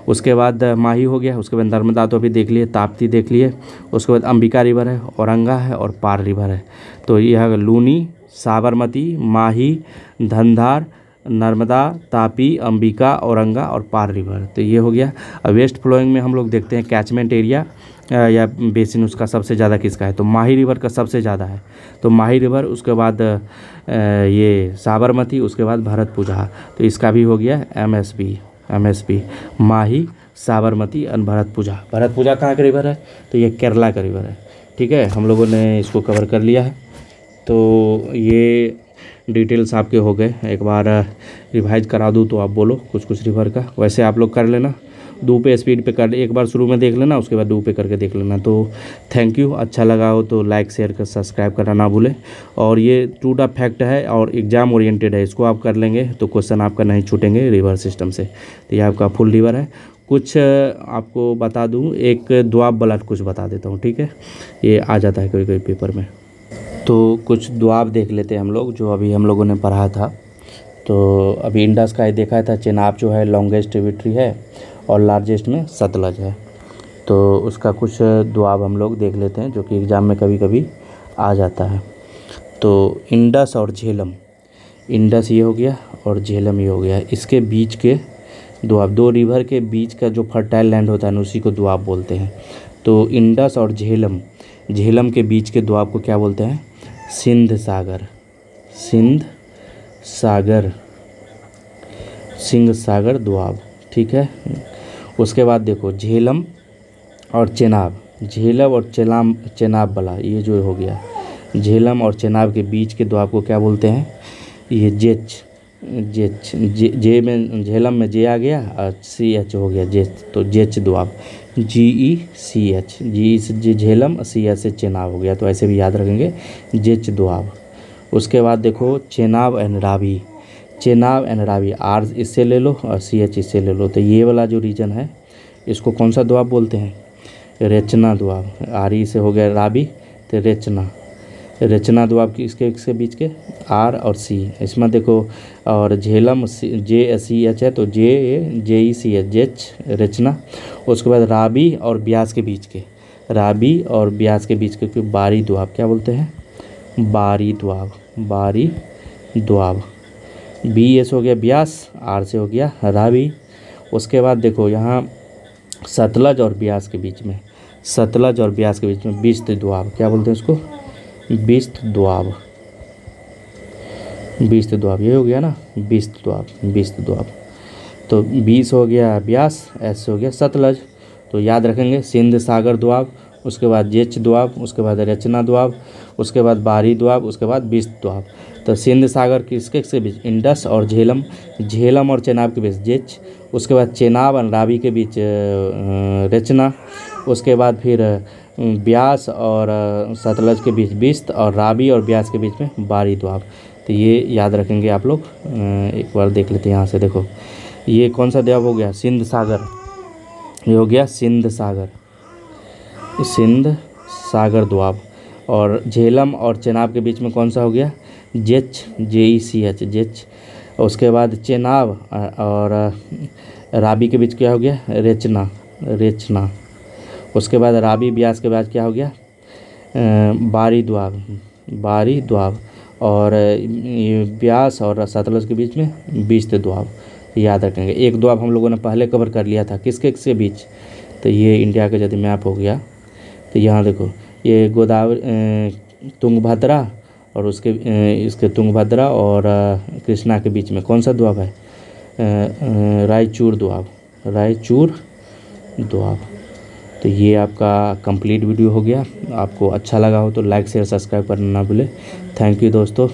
उसके बाद माही हो गया। उसके बाद नर्मदा तो अभी देख लिए, ताप्ती देख लिए। उसके बाद अंबिका रिवर है, औरंगा है और पार रिवर है। तो यह लूनी, साबरमती, माही, धंधार, नर्मदा, तापी, अंबिका, औरंगा और पार रिवर। तो ये हो गया। अब वेस्ट फ्लोइंग में हम लोग देखते हैं कैचमेंट एरिया या बेसिन उसका सबसे ज़्यादा किसका है? तो माही रिवर का सबसे ज़्यादा है। तो माही रिवर, उसके बाद ये साबरमती, उसके बाद भरतपुजा। तो इसका भी हो गया एमएसपी माही, साबरमती और भरतपुजा। भरतपुजा कहाँ का रिवर है? तो ये केरला का रिवर है, ठीक है। हम लोगों ने इसको कवर कर लिया है। तो ये डिटेल्स आपके हो गए। एक बार रिवाइज करा दूँ तो आप बोलो कुछ रिवर का, वैसे आप लोग कर लेना। 2 पे स्पीड पे कर, एक बार शुरू में देख लेना, उसके बाद 2 पे करके देख लेना। तो थैंक यू। अच्छा लगा हो तो लाइक, शेयर कर, सब्सक्राइब करना ना भूलें। और ये ट्रू द फैक्ट है और एग्जाम ओरिएंटेड है, इसको आप कर लेंगे तो क्वेश्चन आपका नहीं छूटेंगे रिवर सिस्टम से। तो ये आपका फुल रिवर है। कुछ आपको बता दूँ, एक द्वाब वाला कुछ बता देता हूँ, ठीक है। ये आ जाता है कोई पेपर में। तो कुछ द्वाब देख लेते हैं हम लोग, जो अभी हम लोगों ने पढ़ा था। तो अभी इंडस का ही देखा था, चेनाब जो है लॉन्गेस्ट ट्रिब्यूटरी है और लार्जेस्ट में सतलज है। तो उसका कुछ द्वाब हम लोग देख लेते हैं, जो कि एग्ज़ाम में कभी कभी आ जाता है। तो इंडस और झेलम, इंडस ये हो गया और झेलम ये हो गया, इसके बीच के द्वाब, 2 रिवर के बीच का जो फर्टाइल लैंड होता है ना, उसी को द्वाब बोलते हैं। तो इंडस और झेलम के बीच के द्वाब को क्या बोलते हैं? सिंध सागर द्वाब, ठीक है। उसके बाद देखो झेलम और चेनाब वाला, ये जो हो गया झेलम और चेनाब के बीच के द्वाब को क्या बोलते हैं? ये जे में झेलम में जे आ गया और CH हो गया जेच, तो जेच द्वाब, GECH, जी झेलम, CH से चेनाब हो गया। तो ऐसे भी याद रखेंगे जेच द्वाब। उसके बाद देखो चेनाब एंड रावी, चेनाब एंड रावी, आर इससे ले लो और सी एच इससे ले लो। तो ये वाला जो रीजन है इसको कौन सा दोआब बोलते हैं? रेचना दोआब। आर ई से हो गया रावी तो रेचना, रेचना दोआब की इसके बीच के आर और सी इसमें देखो। और झेलम जे सी एच है तो जे ई सी एच, जेच रेचना। उसके बाद रावी और ब्यास के बीच के, रावी और ब्यास के बीच के बारी दोआब क्या बोलते हैं? बारी दोआब, बारी दोआब। बी एस हो गया ब्यास, आर से हो गया रावी। उसके बाद देखो यहाँ सतलज और ब्यास के बीच में, सतलज और ब्यास के बीच में बिस्त दोआब, क्या बोलते हैं इसको? बिस्त दोआब, बिस्त दोआब, ये हो गया ना बिस्त दोआब, बिस्त दोआब। तो बीस हो गया ब्यास, एस हो गया सतलज। तो याद रखेंगे सिंध सागर दोआब, उसके बाद जेच दोआब, उसके बाद रचना दोआब, उसके बाद बारी दोआब, उसके बाद बिस्त दोआब। तो सिंध सागर किसके बीच? इंडस और झेलम, झेलम और चेनाब के बीच जेच। उसके बाद चेनाब और रावी के बीच रचना। उसके बाद फिर ब्यास और सतलज के बीच बिस्त, और रावी और ब्यास के बीच में बारी दोआब। तो ये याद रखेंगे आप लोग। एक बार देख लेते हैं यहाँ से, देखो ये कौन सा दोआब हो गया? सिंध सागर, ये हो गया सिंध सागर, सिंध सागर दोआब। और झेलम और चेनाब के बीच में कौन सा हो गया? जेच, जे ई सी एच, जेच। उसके बाद चेनाब और रावी के बीच क्या हो गया? रेचना, रेचना। उसके बाद रावी ब्यास के बाद क्या हो गया? बारी दोआब, बारी दोआब। और ये ब्यास और सतलज के बीच में बिस्त दोआब, याद रखेंगे। एक दोआब हम लोगों ने पहले कवर कर लिया था, किसके से बीच? तो ये इंडिया का यदि मैप हो गया तो यहाँ देखो ये गोदावरी तुंगभद्रा और उसके इसके तुंगभद्रा और कृष्णा के बीच में कौन सा दोआब है? रायचूर दोआब, रायचूर दोआब। तो ये आपका कंप्लीट वीडियो हो गया। आपको अच्छा लगा हो तो लाइक शेयर सब्सक्राइब करना ना भूलें। थैंक यू दोस्तों।